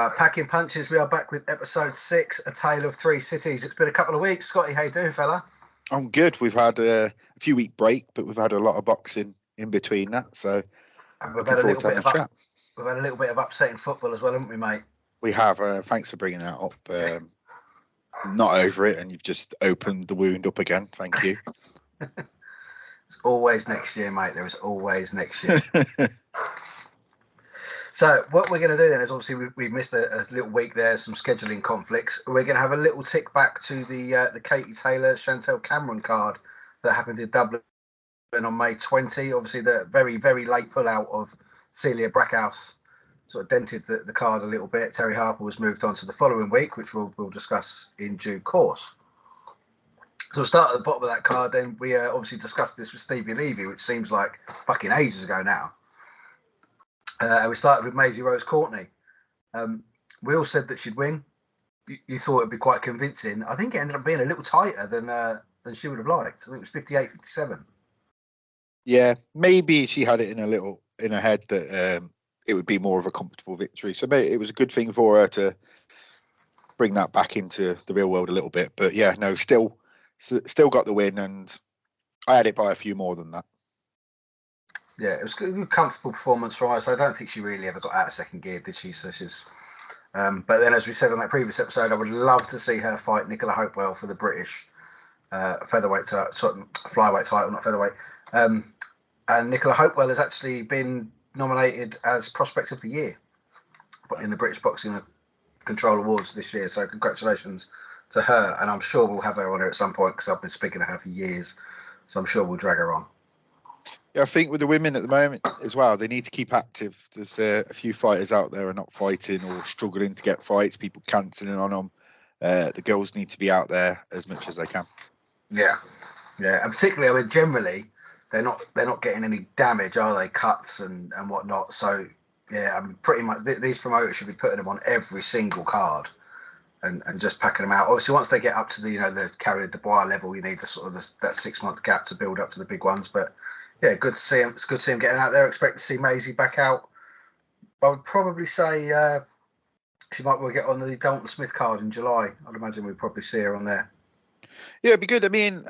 Packing punches, we are back with episode 6, A Tale of Three Cities. It's been a couple of weeks. Scotty, how you doing, fella? I'm good. We've had a few week break, but we've had a lot of boxing in between that. So we've had a little bit of upsetting football as well, haven't we, mate? We have. Thanks for bringing that up. Not over it, and you've just opened the wound up again. Thank you. It's always next year, mate. There is always next year. So what we're going to do then is obviously we missed a little week there, some scheduling conflicts. We're going to have a little tick back to the Katie Taylor, Chantel Cameron card that happened in Dublin on May 20. Obviously, the very, very late pullout of Celia Brackhouse sort of dented the card a little bit. Terry Harper was moved on to the following week, which we'll discuss in due course. So we'll start at the bottom of that card. Then we obviously discussed this with Stevie Levy, which seems like fucking ages ago now. We started with Maisie Rose Courtney. We all said that she'd win. You thought it'd be quite convincing. I think it ended up being a little tighter than she would have liked. I think it was 58-57. Yeah, maybe she had it in her head that it would be more of a comfortable victory. So maybe it was a good thing for her to bring that back into the real world a little bit. But yeah, no, still got the win, and I had it by a few more than that. Yeah, it was a good, comfortable performance from her. So I don't think she really ever got out of second gear, did she? So she's. But then, as we said on that previous episode, I would love to see her fight Nicola Hopewell for the British featherweight flyweight title, not featherweight. And Nicola Hopewell has actually been nominated as Prospect of the Year in the British Boxing Control Awards this year. So congratulations to her. And I'm sure we'll have her on here at some point because I've been speaking to her for years. So I'm sure we'll drag her on. Yeah, I think with the women at the moment as well, they need to keep active. There's a few fighters out there who are not fighting or struggling to get fights, people cancelling on them. The girls need to be out there as much as they can. Yeah, and particularly, I mean, generally, they're not getting any damage, are they? Cuts and whatnot. So yeah, I mean, pretty much these promoters should be putting them on every single card and just packing them out. Obviously, once they get up to the Carrier Dubois level, you need that 6 month gap to build up to the big ones. But yeah, good to see him. It's good to see him getting out there. Expect to see Maisie back out. I would probably say she might well get on the Dalton Smith card in July. I'd imagine we'd probably see her on there. Yeah, it'd be good. I mean,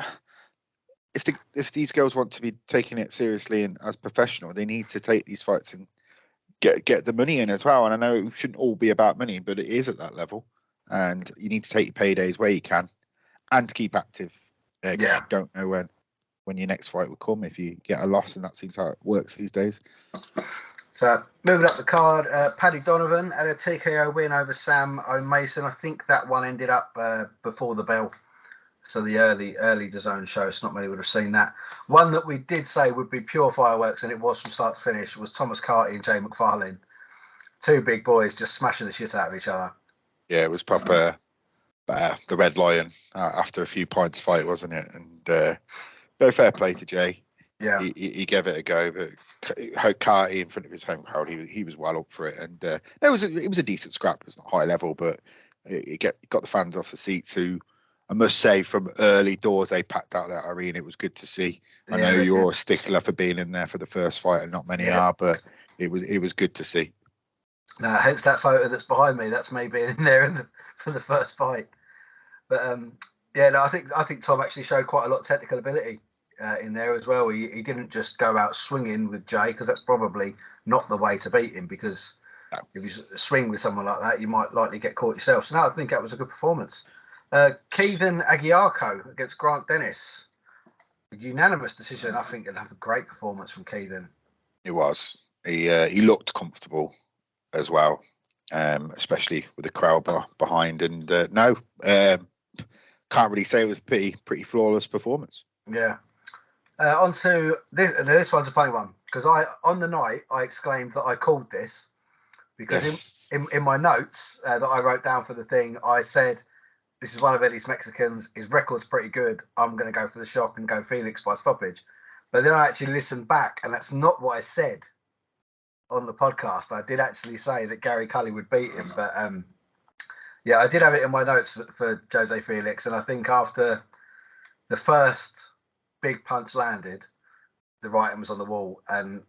if these girls want to be taking it seriously and as professional, they need to take these fights and get the money in as well. And I know it shouldn't all be about money, but it is at that level. And you need to take your paydays where you can and keep active. You don't know when your next fight will come if you get a loss, and that seems how it works these days. So moving up the card, Paddy Donovan had a TKO win over Sam O'Mason. I think that one ended up before the bell, so the early DAZN show, so not many would have seen that. One that we did say would be pure fireworks, and it was from start to finish, was Thomas Carty and Jay McFarlane. Two big boys just smashing the shit out of each other. Yeah, it was proper the Red Lion after a few pints fight, wasn't it? And very fair play to Jay. Yeah, he gave it a go, but Carty in front of his home crowd, he was well up for it, and it was a decent scrap. It was not high level, but it got the fans off the seats. Who I must say, from early doors, they packed out that arena. It was good to see. I know you're a stickler for being in there for the first fight, and not many are, but it was good to see. No, hence that photo that's behind me. That's me being in there for the first fight. But I think Tom actually showed quite a lot of technical ability in there as well. He didn't just go out swinging with Jay, because that's probably not the way to beat him, because if you swing with someone like that, you might likely get caught yourself. So no, I think that was a good performance. Keithan Aguiarco against Grant Dennis. A unanimous decision. I think it'll have a great performance from Keithan. It was. He looked comfortable as well, especially with the crowd behind. And can't really say it was a pretty flawless performance. Yeah. On to this. This one's a funny one, because on the night I exclaimed that I called this, because in my notes that I wrote down for the thing, I said, this is one of Eddie's Mexicans. His record's pretty good. I'm going to go for the shock and go Felix by stoppage. But then I actually listened back, and that's not what I said on the podcast. I did actually say that Gary Cully would beat him. But I did have it in my notes for Jose Felix. And I think after the first big punch landed, the writing was on the wall. And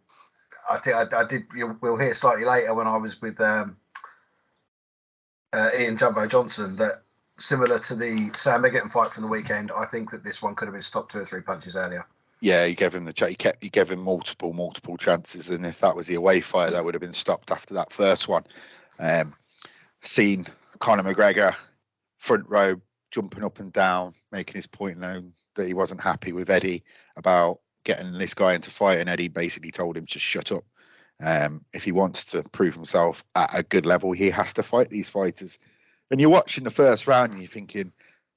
I think I did. We'll hear slightly later when I was with Ian Jumbo Johnson, that similar to the Sam Egerton fight from the weekend, I think that this one could have been stopped 2 or 3 punches earlier. Yeah, he gave him he gave him multiple chances, and if that was the away fight, that would have been stopped after that first one. Seen Conor McGregor front row jumping up and down, making his point known that he wasn't happy with Eddie about getting this guy into fight, and Eddie basically told him to shut up. If he wants to prove himself at a good level, he has to fight these fighters. And you're watching the first round and you're thinking,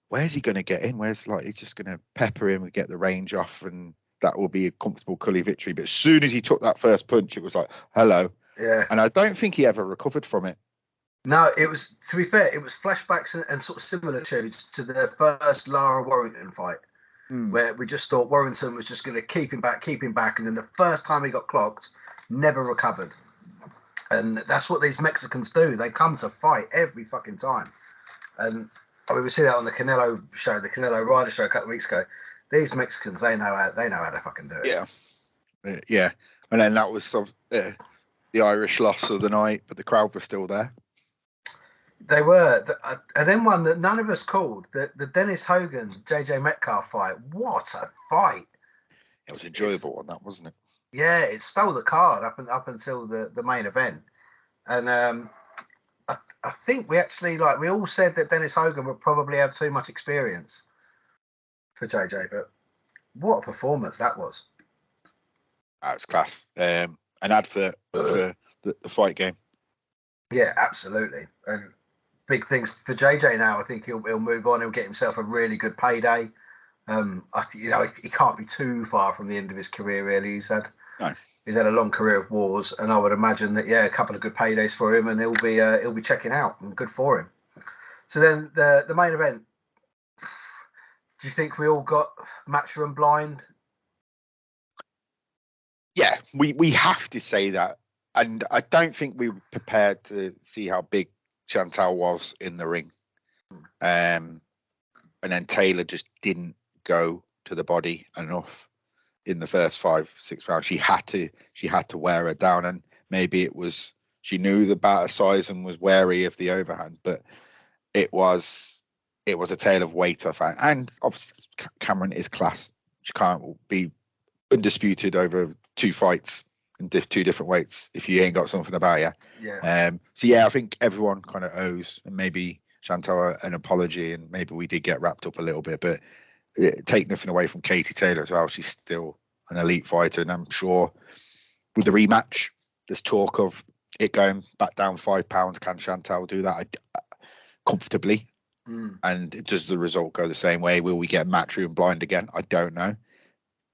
where's he going to get in? Where's he's just going to pepper him and get the range off, and that will be a comfortable Cully victory. But as soon as he took that first punch, it was like, hello. Yeah. And I don't think he ever recovered from it. No, it was, to be fair, it was flashbacks and sort of similitudes to the first Lara Warrington fight, where we just thought Warrington was just going to keep him back. And then the first time he got clocked, never recovered. And that's what these Mexicans do. They come to fight every fucking time. And I mean, we see that on the Canelo show, the Canelo Rider show a couple of weeks ago. These Mexicans, they know how to fucking do it. Yeah. And then that was the Irish loss of the night, but the crowd was still there. They were. And then one that none of us called, the Dennis Hogan, JJ Metcalf fight. What a fight. It was enjoyable one, that, wasn't it? Yeah, it stole the card up until the main event. And I think we actually, we all said that Dennis Hogan would probably have too much experience for JJ, but what a performance that was. That was class. An advert for the fight game. Yeah, absolutely. And big things for JJ now. I think he'll move on. He'll get himself a really good payday. He can't be too far from the end of his career, really. He's had a long career of wars, and I would imagine that a couple of good paydays for him, and he'll be checking out, and good for him. So then the main event. Do you think we all got Matchroom blind? Yeah, we have to say that, and I don't think we were prepared to see how big Chantal was in the ring. And then Taylor just didn't go to the body enough in the first 5-6 rounds. She had to wear her down, and maybe it was she knew the batter size and was wary of the overhand, but it was a tale of weight, I found. And obviously Cameron is class. She can't be undisputed over 2 fights in 2 different weights if you ain't got something about you. Yeah. So I think everyone kind of owes, and maybe Chantal, an apology, and maybe we did get wrapped up a little bit, but take nothing away from Katie Taylor as well. She's still an elite fighter, and I'm sure with the rematch, there's talk of it going back down 5 pounds. Can Chantal do that comfortably? And does the result go the same way? Will we get Matchroom blind again? I don't know,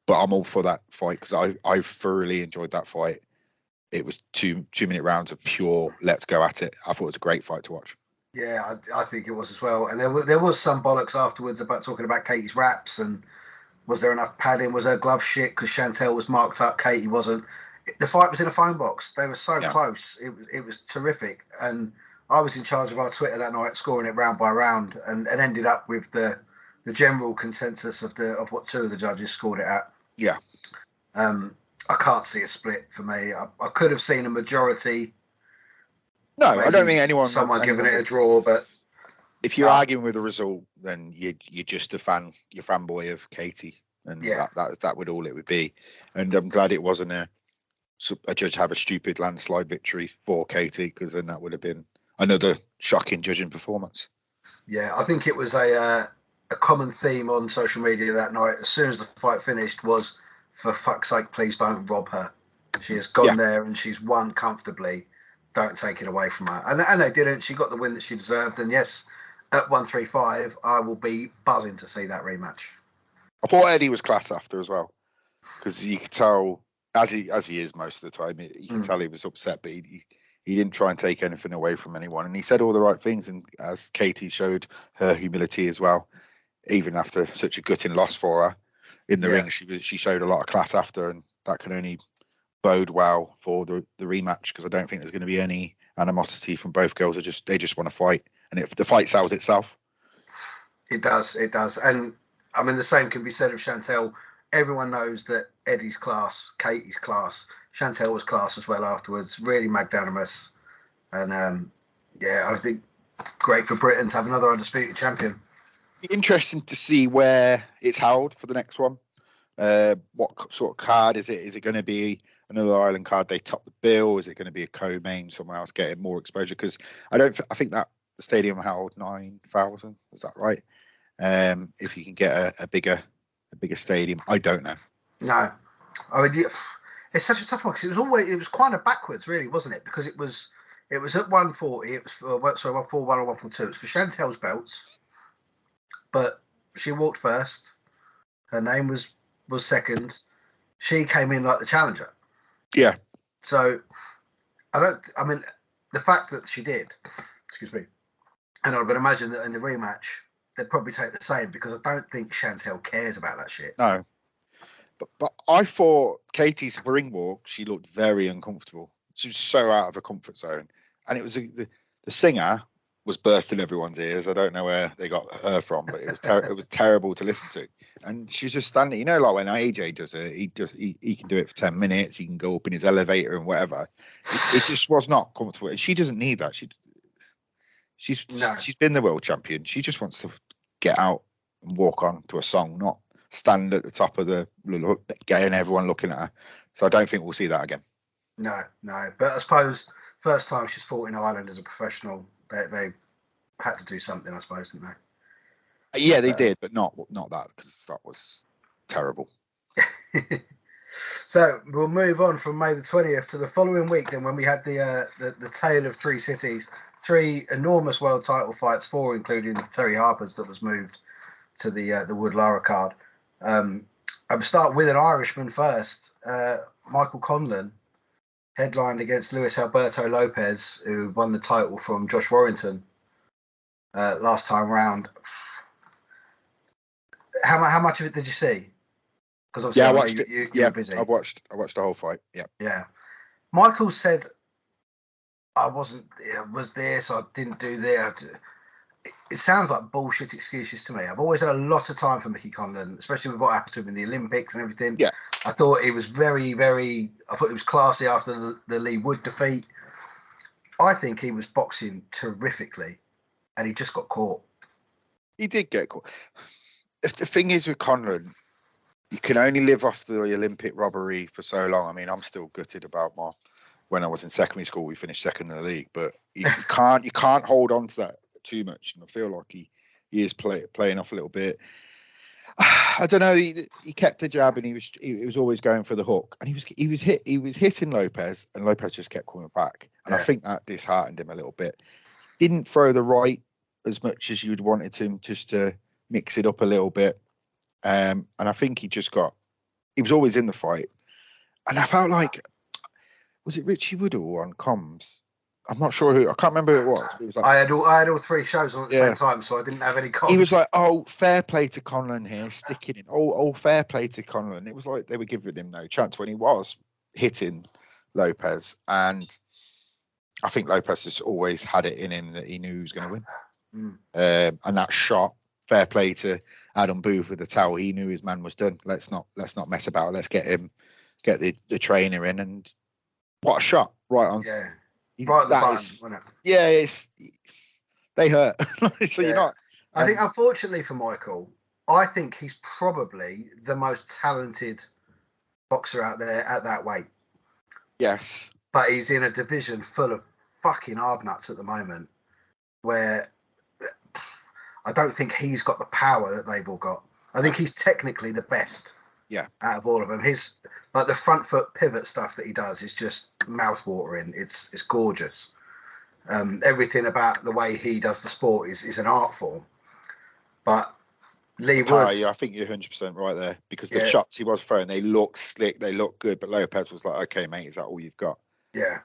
but I'm all for that fight because I thoroughly enjoyed that fight. It was 2-minute rounds of pure let's go at it. I thought it was a great fight to watch. Yeah, I think it was as well. And there was some bollocks afterwards about talking about Katie's wraps and was there enough padding? Was her glove shit because Chantal was marked up, Katie wasn't. The fight was in a phone box. They were so close. It was terrific. And I was in charge of our Twitter that night, scoring it round by round, and ended up with the general consensus of what 2 of the judges scored it at. Yeah. I can't see a split for me. I could have seen a majority. No, I don't think someone giving it a draw, but if you're arguing with the result, then you're just you're fanboy of Katie, and that would all it would be. And I'm glad it wasn't a judge have a stupid landslide victory for Katie, because then that would have been another shocking judging performance. Yeah, I think it was a common theme on social media that night. As soon as the fight finished, was for fuck's sake, please don't rob her. She has gone there and she's won comfortably. Don't take it away from her. And they didn't. She got the win that she deserved. And yes, at 135, I will be buzzing to see that rematch. I thought Eddie was class after as well, because you could tell, as he is most of the time, you can tell he was upset, but he didn't try and take anything away from anyone. And he said all the right things. And as Katie showed her humility as well, even after such a gutting loss for her in the ring, she showed a lot of class after, and that can only bode well for the rematch, because I don't think there's going to be any animosity from both girls. They just want to fight, and if the fight sells itself. It does. And I mean, the same can be said of Chantal. Everyone knows that Eddie's class, Katie's class, Chantal was class as well afterwards, really magnanimous. And I think Great for Britain to have another undisputed champion. Interesting to see where it's held for the next one. What sort of card is it? Is it going to be another Ireland card? They top the bill. Is it going to be a co-main? Someone else getting more exposure? Because I think that the stadium held 9,000. Is that right? If you can get a bigger stadium, I don't know. No, I mean it's such a tough one because it was kind of backwards, really, wasn't it? Because it was at 140. It was for 141 or 142. It was for Chantel's belts, but she walked first. Her name was second. She came in like the challenger. Yeah. So I mean, the fact that she did, excuse me, and I would imagine that in the rematch they'd probably take the same because I don't think Chantel cares about that shit. No. But I thought Katie's ring walk, she looked very uncomfortable. She was so out of her comfort zone. And it was the singer was bursting everyone's ears. I don't know where they got her from, but it was it was terrible to listen to. And she was just standing, you know, like when AJ does it, he can do it for 10 minutes. He can go up in his elevator and whatever. It just was not comfortable. And she doesn't need that. She's been the world champion. She just wants to get out and walk on to a song, not stand at the top of the getting everyone looking at her. So I don't think we'll see that again. No. But I suppose first time she's fought in Ireland as a professional, they had to do something, I suppose, didn't they? Yeah, they did, but not that, because that was terrible. So we'll move on from May the 20th to the following week, then, when we had the Tale of Three Cities, 3 enormous world title fights, 4 including Terry Harper's that was moved to the Wood Lara card. I'll start with an Irishman first. Michael Conlon headlined against Luis Alberto Lopez, who won the title from Josh Warrington last time round. How much of it did you see? Because obviously I watched it. You were busy. I watched the whole fight. Yeah. Yeah. Michael said, "I wasn't this. I didn't do that." It sounds like bullshit excuses to me. I've always had a lot of time for Mickey Conlon, especially with what happened to him in the Olympics and everything. Yeah. I thought he was very, very. I thought he was classy after the Lee Wood defeat. I think he was boxing terrifically, and he just got caught. He did get caught. If the thing is with Conlon, you can only live off the Olympic robbery for so long. I mean, I'm still gutted about when I was in secondary school, we finished second in the league, but you can't hold on to that too much. And I feel like he is playing off a little bit. I don't know. He kept the jab, and he was always going for the hook, and he was hitting Lopez, and Lopez just kept coming back. And I think that disheartened him a little bit. Didn't throw the right as much as you'd wanted him, just to mix it up a little bit. And I think he was always in the fight. And I felt like, was it Richie Woodall on comms? I'm not sure who. I can't remember who it was. It was like, I had all 3 shows on at the same time, so I didn't have any comms. He was like, "Oh, fair play to Conlon here, sticking in. Oh, fair play to Conlon." It was like they were giving him no chance when he was hitting Lopez, and I think Lopez has always had it in him that he knew he was going to win. And that shot, fair play to Adam Booth with the towel. He knew his man was done. Let's not mess about. Let's get the trainer in, and what a shot right on. Yeah. Right at the button, wasn't it? Yeah, they hurt. So you're not. I think, unfortunately for Michael, I think he's probably the most talented boxer out there at that weight. Yes. But he's in a division full of fucking hard nuts at the moment, where I don't think he's got the power that they've all got. I think he's technically the best. Yeah. Out of all of them, his the front foot pivot stuff that he does is just mouth-watering. It's gorgeous. Everything about the way he does the sport is an art form. But Lee Wood, I think you're 100% right there, because the shots he was throwing, they look slick, they look good. But Lopez was like, "Okay, mate, is that all you've got?" Yeah,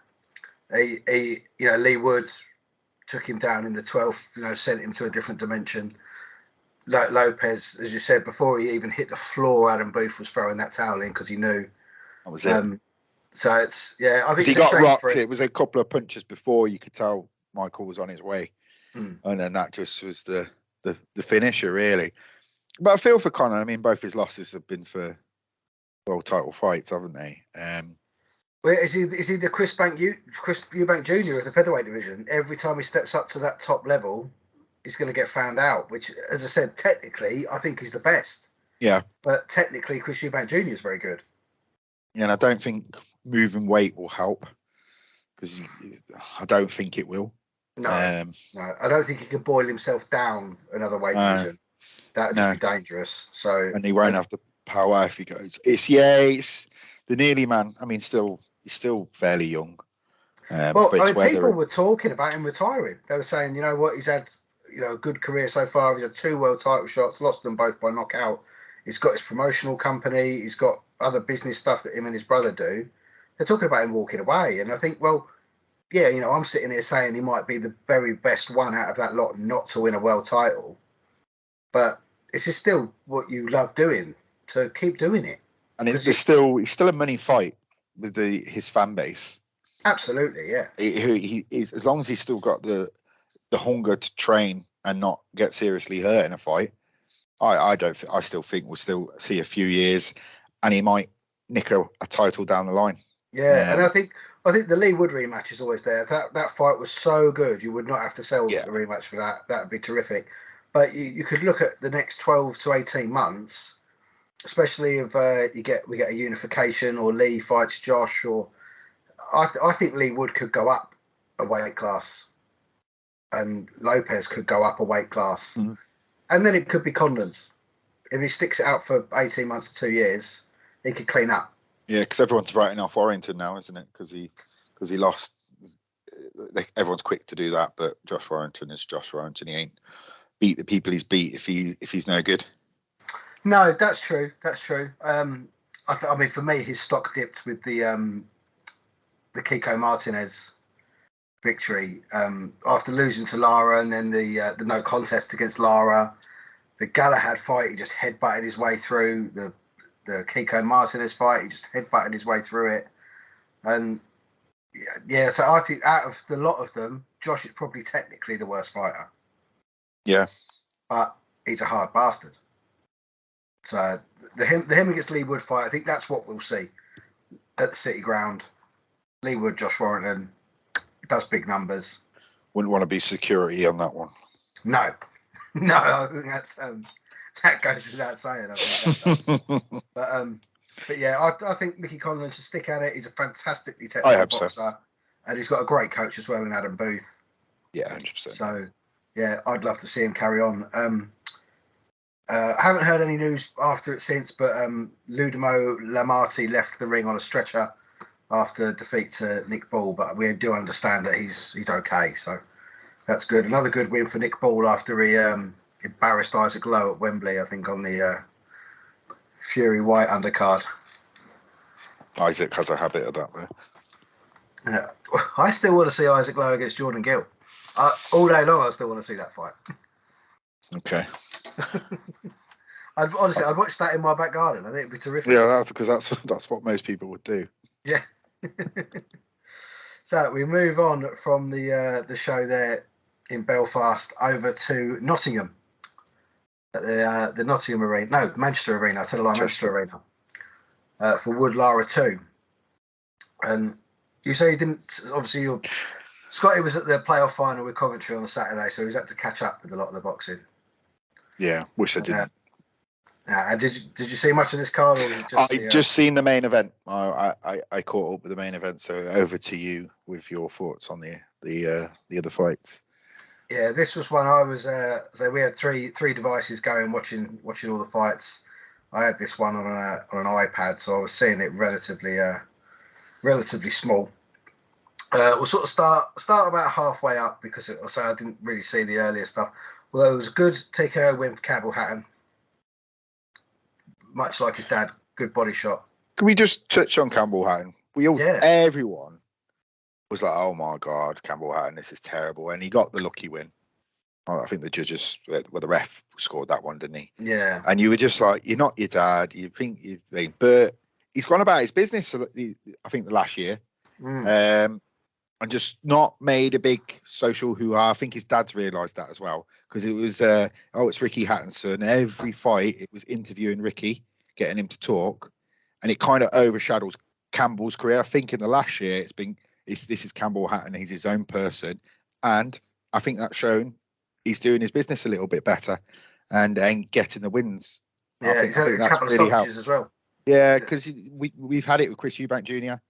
Lee Wood took him down in the 12th. Sent him to a different dimension. Lopez, as you said, before he even hit the floor, Adam Booth was throwing that towel in because he knew. That was it. So it's, I think he got rocked. It was a couple of punches before you could tell Michael was on his way, and then that just was the finisher, really. But I feel for Conor. I mean, both his losses have been for world title fights, haven't they? Well, is he the Chris Eubank Jr. of the featherweight division? Every time he steps up to that top level, he's going to get found out. Which, as I said, technically, I think he's the best. Yeah. But technically, Chris Eubank Jr. is very good. Yeah, and I don't think moving weight will help, because I don't think it will. No, no, I don't think he can boil himself down another weight division. That would just be dangerous. So, and he won't have the power if he goes. It's the nearly man. I mean, he's still fairly young. Well, I mean, people were talking about him retiring. They were saying, you know what, he's had a good career so far. He's had 2 world title shots, lost them both by knockout. He's got his promotional company. He's got other business stuff that him and his brother do. They're talking about him walking away, and I think, well, yeah, I'm sitting here saying he might be the very best one out of that lot not to win a world title, but this is still what you love doing, so keep doing it. And it's still a money fight with his fan base. Absolutely, yeah. He is, as long as he's still got the hunger to train and not get seriously hurt in a fight. I still think we'll still see a few years, and he might nick a title down the line. Yeah, and I think the Lee Wood rematch is always there. That fight was so good, you would not have to sell the rematch for that. That would be terrific. But you could look at the next 12 to 18 months, especially if we get a unification, or Lee fights Josh, or I think Lee Wood could go up a weight class, and Lopez could go up a weight class, and then it could be Condon's. If he sticks it out for 18 months to 2 years, he could clean up. Yeah, because everyone's writing off Warrington now, isn't it? Because he lost. Everyone's quick to do that, but Josh Warrington is Josh Warrington. He ain't beat the people he's beat if he's no good. No, that's true. That's true. I mean, for me, his stock dipped with the Kiko Martinez victory after losing to Lara, and then the no contest against Lara. The Galahad fight, he just headbutted his way through. The Kiko Martinez fight, he just headbutted his way through it. And yeah, so I think out of the lot of them, Josh is probably technically the worst fighter. Yeah. But he's a hard bastard. So the him against Lee Wood fight, I think that's what we'll see at the City Ground. Lee Wood, Josh Warrington, does big numbers. Wouldn't want to be security on that one. No, I think that's that goes without saying. I think but yeah, I think Mickey Conlon should stick at it. He's a fantastically technical boxer, and he's got a great coach as well in Adam Booth. Yeah, 100%. So yeah, I'd love to see him carry on. I haven't heard any news after it since, but Ludimo Lamarty left the ring on a stretcher after defeat to Nick Ball, but we do understand that he's okay, so that's good. Another good win for Nick Ball after he embarrassed Isaac Lowe at Wembley, I think, on the Fury White undercard. Isaac has a habit of that, though. I still want to see Isaac Lowe against Jordan Gill. All day long, I still want to see that fight. Okay. I'd watch that in my back garden. I think it'd be terrific. Yeah, that's what most people would do. Yeah. So we move on from the show there in Belfast over to Nottingham at the Nottingham Arena. No, Manchester Arena. I tell a lie, Manchester Arena for Wood Lara 2. And you say you didn't. Obviously, Scotty was at the playoff final with Coventry on the Saturday, so he's had to catch up with a lot of the boxing. Yeah, wish I didn't. And did you see much of this card? Or just seen the main event. I caught up with the main event. So over to you with your thoughts on the other fights. Yeah, this was one I was. So we had three devices going, watching all the fights. I had this one on an iPad, so I was seeing it relatively small. We'll sort of start about halfway up because I didn't really see the earlier stuff. Although it was a good TKO win for Campbell Hatton. Much like his dad, good body shot. Can we just touch on Campbell Hatton? Everyone was like, "Oh my God, Campbell Hatton, this is terrible," and he got the lucky win. I think the judges, the ref scored that one, didn't he? Yeah. And you were just like, "You're not your dad." You think but he's gone about his business. So I think the last year, and just not made a big social hoo-ha. I think his dad's realised that as well, because it was it's Ricky Hatton's son. Every fight it was interviewing Ricky, getting him to talk, and it kind of overshadows Campbell's career. I think in the last year this is Campbell Hatton. He's his own person, and I think that's shown he's doing his business a little bit better and getting the wins. Yeah, I think a couple of really stoppages as well. Yeah, because we've had it with Chris Eubank Jr.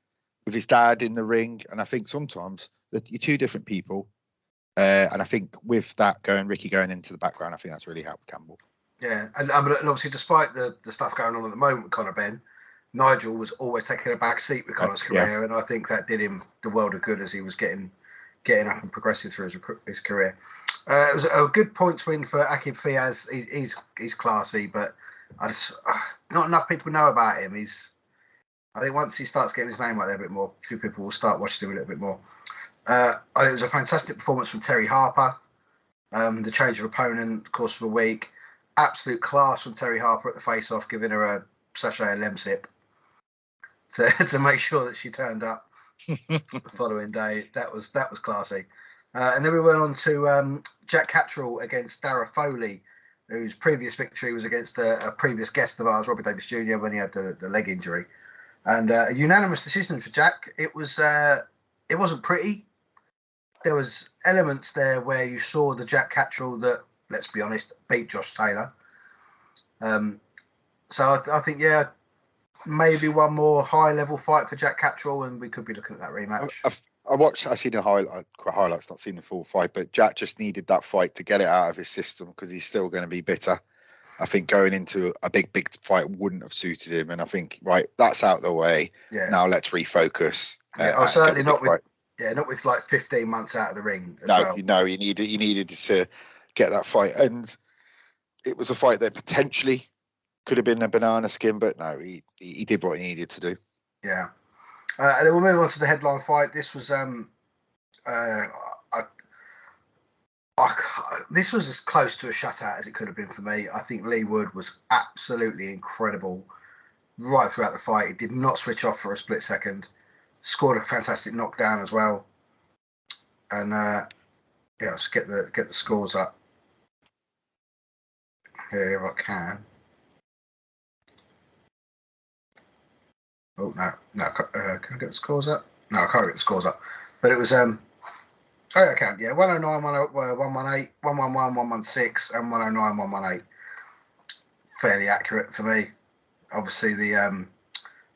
with his dad in the ring, and I think sometimes that you're two different people. And I think with that Ricky going into the background, I think that's really helped Campbell. Yeah, and obviously despite the stuff going on at the moment with Conor Benn, Nigel was always taking a back seat with Conor's career, and I think that did him the world of good as he was getting up and progressing through his career. It was a good points win for Akib Fiaz. He's classy, but not enough people know about him. I think once he starts getting his name out there a bit more, a few people will start watching him a little bit more. I think it was a fantastic performance from Terry Harper. The change of opponent, of course, for the week. Absolute class from Terry Harper at the face-off, giving her a sachet of Lemsip to make sure that she turned up the following day. That was classy. And then we went on to Jack Cattrall against Dara Foley, whose previous victory was against a previous guest of ours, Robbie Davis Jr., when he had the leg injury. And a unanimous decision for Jack. It wasn't pretty. There was elements there where you saw the Jack Cattrall that, let's be honest, beat Josh Taylor. So I think, maybe one more high-level fight for Jack Cattrall, and we could be looking at that rematch. I've seen the highlights, not seen the full fight, but Jack just needed that fight to get it out of his system because he's still going to be bitter. I think going into a big fight wouldn't have suited him, and I think that's out of the way. Yeah. Now let's refocus. Certainly not with like 15 months out of the ring. You needed to get that fight, and it was a fight that potentially could have been a banana skin, but no, he did what he needed to do. Yeah. And then we'll move on to the headline fight. This was this was as close to a shutout as it could have been for me. I think Lee Wood was absolutely incredible right throughout the fight. He did not switch off for a split second. Scored a fantastic knockdown as well. And let's get the scores up here if I can. Oh no! Can I get the scores up? No, I can't get the scores up. But it was I can. Yeah, 109, 118, 111, 116, and 109, 118. Fairly accurate for me. Obviously, the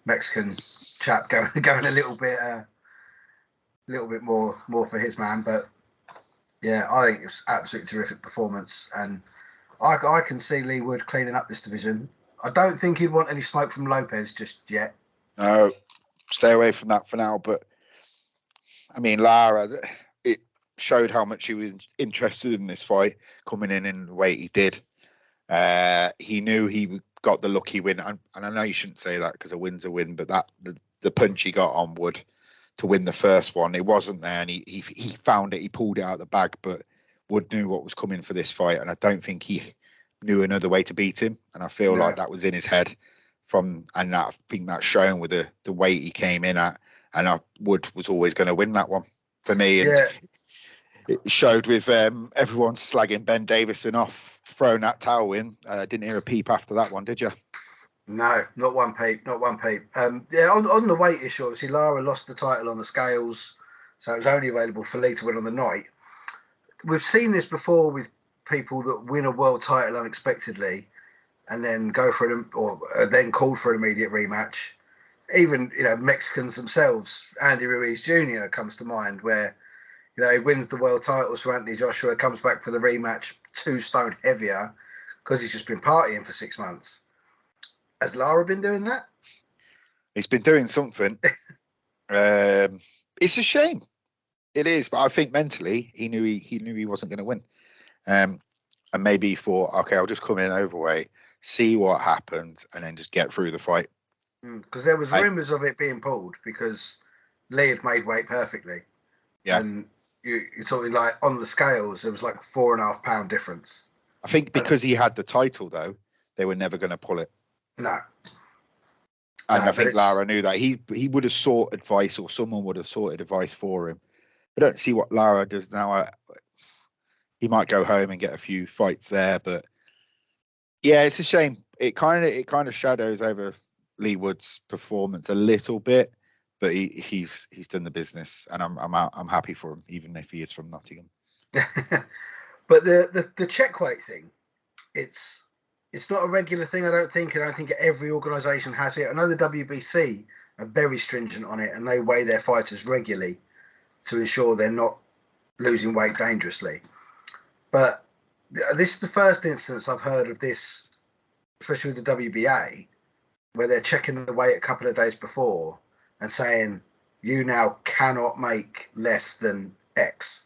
Mexican chap going a little bit more for his man, but yeah, I think it was absolutely terrific performance, and I can see Lee Wood cleaning up this division. I don't think he'd want any smoke from Lopez just yet. No, stay away from that for now. But I mean, Lara, it showed how much he was interested in this fight, coming in the way he did. He knew he got the lucky win, and I know you shouldn't say that because a win's a win, but the punch he got on Wood to win the first one, it wasn't there, and he found it, he pulled it out of the bag, but Wood knew what was coming for this fight, and I don't think he knew another way to beat him, and I feel like that was in his head and I think that's shown with the weight he came in at, and Wood was always going to win that one for me, and it showed with everyone slagging Ben Davison off, throwing that towel in. Didn't hear a peep after that one, did you? No, not one peep. On the weight issue, obviously Lara lost the title on the scales, so it was only available for Lee to win on the night. We've seen this before with people that win a world title unexpectedly and then go for it, or then called for an immediate rematch. Even Mexicans themselves, Andy Ruiz Jr. comes to mind, where he wins the world titles for Anthony Joshua, comes back for the rematch 2 stone heavier because he's just been partying for 6 months. Has Lara been doing that? He's been doing something. It's a shame. It is, but I think mentally he knew he wasn't going to win, and maybe he thought, okay, I'll just come in overweight, see what happens, and then just get through the fight. Because there was rumours of it being pulled because Lee had made weight perfectly. Yeah, and you're talking like on the scales, there was like a 4.5 pound difference. I think because he had the title, though, they were never going to pull it. No. And I think Lara knew that. He would have sought advice, or someone would have sought advice for him. I don't see what Lara does now. He might go home and get a few fights there, but yeah, it's a shame. It kind of shadows over Lee Wood's performance a little bit. but he's done the business, and I'm happy for him, even if he is from Nottingham. But the check weight thing, it's not a regular thing. I don't think every organisation has it. I know the WBC are very stringent on it, and they weigh their fighters regularly to ensure they're not losing weight dangerously. But this is the first instance I've heard of this, especially with the WBA, where they're checking the weight a couple of days before and saying you now cannot make less than X.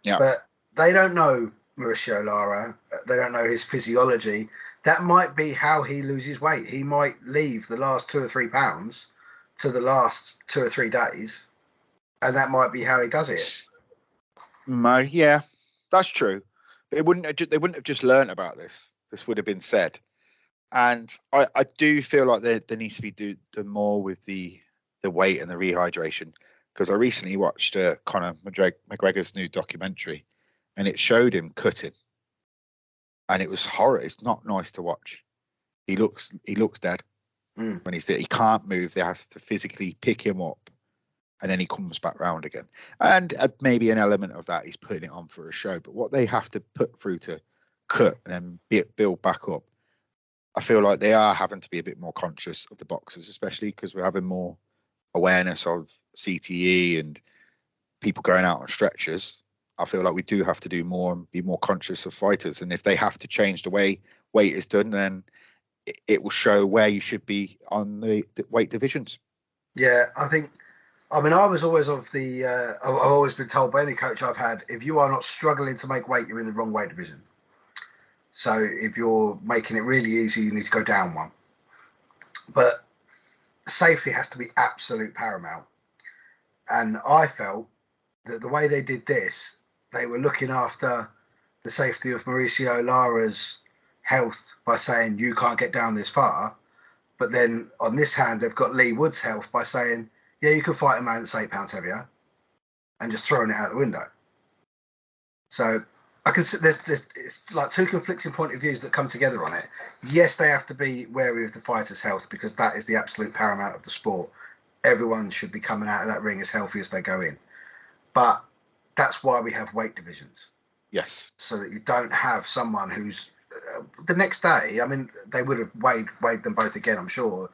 Yeah. But they don't know Mauricio Lara. They don't know his physiology. That might be how he loses weight. He might leave the last 2 or 3 pounds to the last 2 or 3 days, and that might be how he does it. Yeah, that's true. But they wouldn't have just learned about this. This would have been said. And I do feel like there needs to be do more with the weight and the rehydration, because I recently watched Conor McGregor's new documentary, and it showed him cutting, and it was horror. It's not nice to watch. He looks dead when he's there. He can't move. They have to physically pick him up, and then he comes back round again. And maybe an element of that is putting it on for a show. But what they have to put through to cut and then build back up, I feel like they are having to be a bit more conscious of the boxers, especially because we're having more awareness of CTE and people going out on stretchers. I feel like we do have to do more and be more conscious of fighters. And if they have to change the way weight is done, then it will show where you should be on the weight divisions. Yeah, I was always of the, I've always been told by any coach I've had, if you are not struggling to make weight, you're in the wrong weight division. So if you're making it really easy, you need to go down one. But safety has to be absolute paramount. And I felt that the way they did this, they were looking after the safety of Mauricio Lara's health by saying, you can't get down this far. But then on this hand, they've got Lee Wood's health by saying, yeah, you can fight a man that's 8 pounds heavier, and just throwing it out the window. So I can see it's like 2 conflicting point of views that come together on it. Yes, they have to be wary of the fighter's health, because that is the absolute paramount of the sport. Everyone should be coming out of that ring as healthy as they go in. But that's why we have weight divisions. Yes. So that you don't have someone who's the next day. I mean, they would have weighed them both again, I'm sure,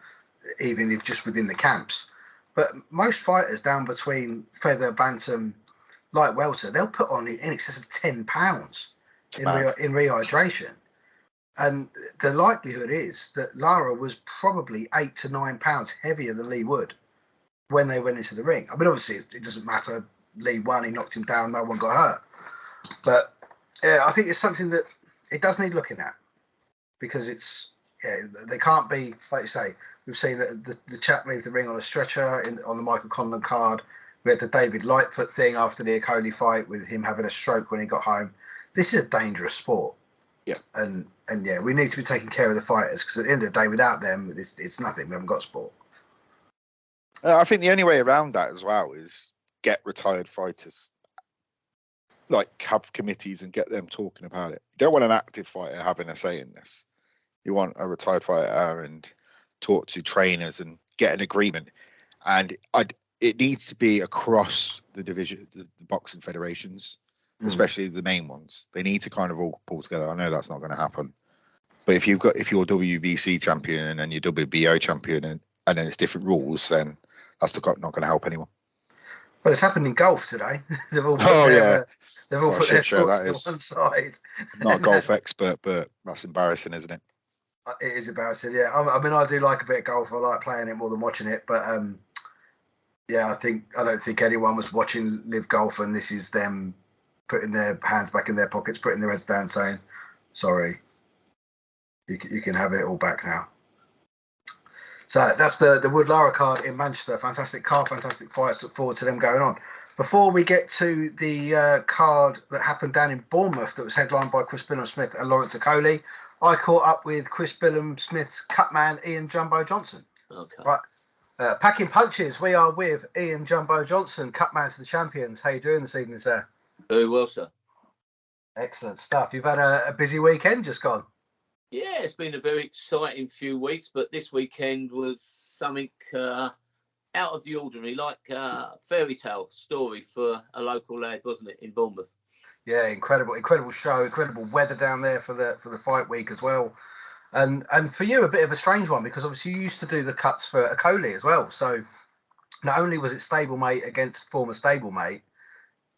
even if just within the camps. But most fighters down between feather, bantam, light welter, they'll put on in excess of 10 pounds in rehydration. And the likelihood is that Lara was probably 8 to 9 pounds heavier than Lee Wood when they went into the ring. I mean, obviously, it doesn't matter. Lee won, he knocked him down, no one got hurt. But I think it's something that it does need looking at, because they can't be, like you say, we've seen the chap leave the ring on a stretcher on the Michael Conlan card. We had the David Lightfoot thing after the Okoli fight with him having a stroke when he got home. This is a dangerous sport. Yeah. And yeah, we need to be taking care of the fighters, because at the end of the day, without them, it's nothing. We haven't got sport. I think the only way around that as well is get retired fighters, like have committees and get them talking about it. You don't want an active fighter having a say in this. You want a retired fighter and talk to trainers and get an agreement. And it needs to be across the division, the boxing federations, especially the main ones. They need to kind of all pull together. I know that's not going to happen, but if you're WBC champion and then you're WBO champion and then it's different rules, then that's not going to help anyone. Well, it's happened in golf today. They've all put their thoughts to one side. I'm not a golf expert, but that's embarrassing, isn't it? It is embarrassing, yeah. I mean, I do like a bit of golf. I like playing it more than watching it. But yeah, I don't think anyone was watching live golf, and this is them putting their hands back in their pockets, putting their heads down, saying, "Sorry, you can have it all back now." So that's the Wood Lara card in Manchester. Fantastic card, fantastic fights. Look forward to them going on. Before we get to the card that happened down in Bournemouth that was headlined by Chris Billam-Smith and Lawrence Okoli, I caught up with Chris Billam-Smith's cutman, Ian Jumbo Johnson. Okay. Right. Packing punches, we are with Ian Jumbo Johnson, cutman to the champions. How you doing this evening, sir? Very well, sir. Excellent stuff. You've had a busy weekend just gone. Yeah, it's been a very exciting few weeks, but this weekend was something out of the ordinary, like a fairy tale story for a local lad, wasn't it, in Bournemouth? Yeah, incredible show, incredible weather down there for the fight week as well. And for you, a bit of a strange one, because obviously you used to do the cuts for Akoli as well. So not only was it stablemate against former stablemate,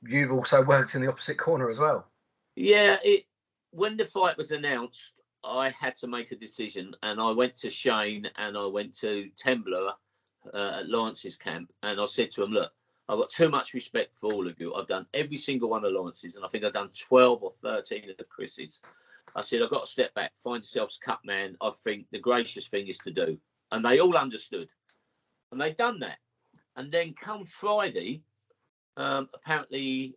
you've also worked in the opposite corner as well. Yeah, when the fight was announced, I had to make a decision, and I went to Shane and I went to Tembler at Lawrence's camp, and I said to him, look, I've got too much respect for all of you. I've done every single one of Lawrence's, and I think I've done 12 or 13 of Chris's. I said, I've got to step back, find yourself a cut man. I think the gracious thing is to do. And they all understood. And they'd done that. And then come Friday, apparently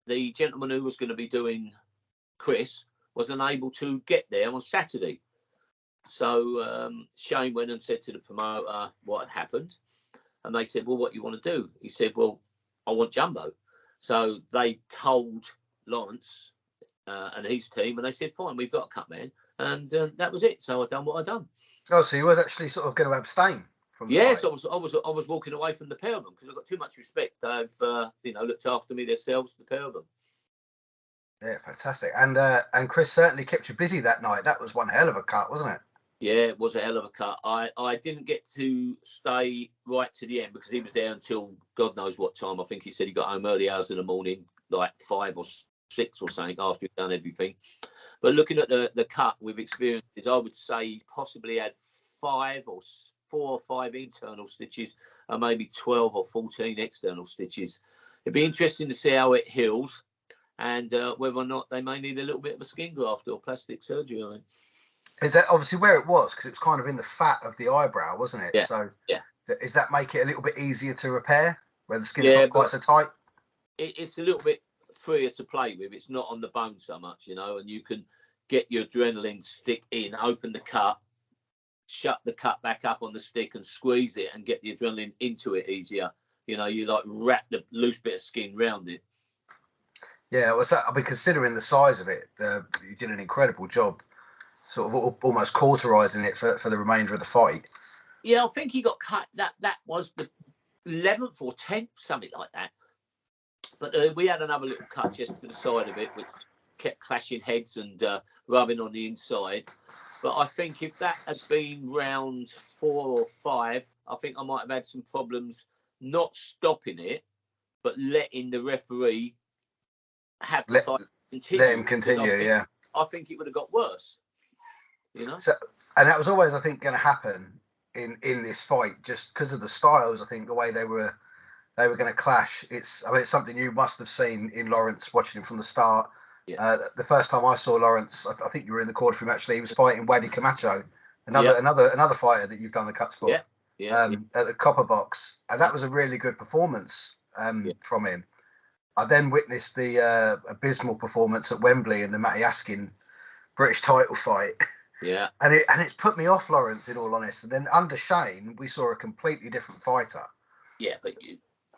the gentleman who was going to be doing Chris was unable to get there on Saturday. So Shane went and said to the promoter what had happened. And they said, well, what do you want to do? He said, well, I want Jumbo. So they told Lawrence and his team, and they said, fine, we've got a cut man. And that was it. So I done what I done. Oh, so he was actually sort of going to abstain from the yes, fight. I was walking away from the pair of them because I've got too much respect. They've looked after me themselves, the pair of them. Yeah, fantastic. And Chris certainly kept you busy that night. That was one hell of a cut, wasn't it? Yeah, it was a hell of a cut. I didn't get to stay right to the end because he was there until God knows what time. I think he said he got home early hours in the morning, like 5 or 6 or something after he'd done everything. But looking at the cut with experiences, I would say he possibly had 4 or 5 internal stitches and maybe 12 or 14 external stitches. It'd be interesting to see how it heals and whether or not they may need a little bit of a skin graft or plastic surgery on it. Is that obviously where it was? Because it was kind of in the fat of the eyebrow, wasn't it? Yeah. So yeah. Does that make it a little bit easier to repair where the skin's not quite so tight? It's a little bit freer to play with. It's not on the bone so much, and you can get your adrenaline stick in, open the cut, shut the cut back up on the stick and squeeze it and get the adrenaline into it easier. You like wrap the loose bit of skin around it. Yeah, I mean, considering the size of it, you did an incredible job, sort of almost cauterizing it for the remainder of the fight. Yeah, I think he got cut. That was the 11th or 10th, something like that. But we had another little cut just to the side of it, which kept clashing heads and rubbing on the inside. But I think if that had been round 4 or 5, I think I might have had some problems not stopping it, but letting the referee have the fight continue. Let him continue, I think it would have got worse. So, and that was always, I think, going to happen in this fight, just because of the styles. I think the way they were going to clash. It's something you must have seen in Lawrence, watching him from the start. Yeah. The first time I saw Lawrence, I think you were in the quarter for him. Actually, he was fighting Wadi Camacho, another fighter that you've done the cuts for. At the Copper Box, and that was a really good performance from him. I then witnessed the abysmal performance at Wembley in the Matty Askin British title fight. Yeah, and it's put me off Lawrence, in all honesty. And then under Shane, we saw a completely different fighter. Yeah, but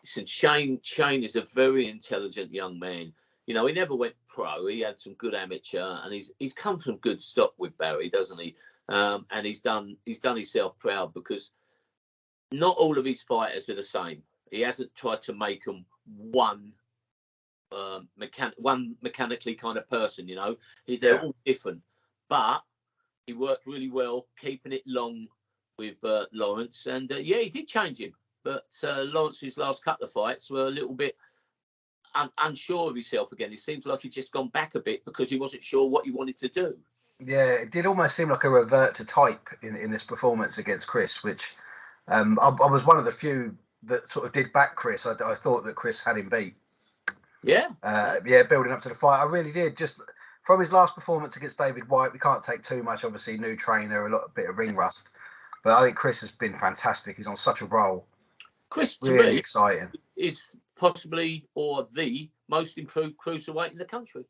listen, Shane is a very intelligent young man. He never went pro. He had some good amateur, and he's come from good stock with Barry, doesn't he? And he's done himself proud because not all of his fighters are the same. He hasn't tried to make them one mechanically kind of person. They're all different, but he worked really well, keeping it long with Lawrence, and he did change him. But Lawrence's last couple of fights were a little bit unsure of himself again. It seems like he's just gone back a bit because he wasn't sure what he wanted to do. Yeah, it did almost seem like a revert to type in this performance against Chris, which I was one of the few that sort of did back Chris. I thought that Chris had him beat. Yeah. Building up to the fight, I really did. Just from his last performance against David White, we can't take too much. Obviously, new trainer, a bit of ring rust, but I think Chris has been fantastic. He's on such a roll. Chris, to really me, exciting. Is possibly or the most improved cruiserweight in the country.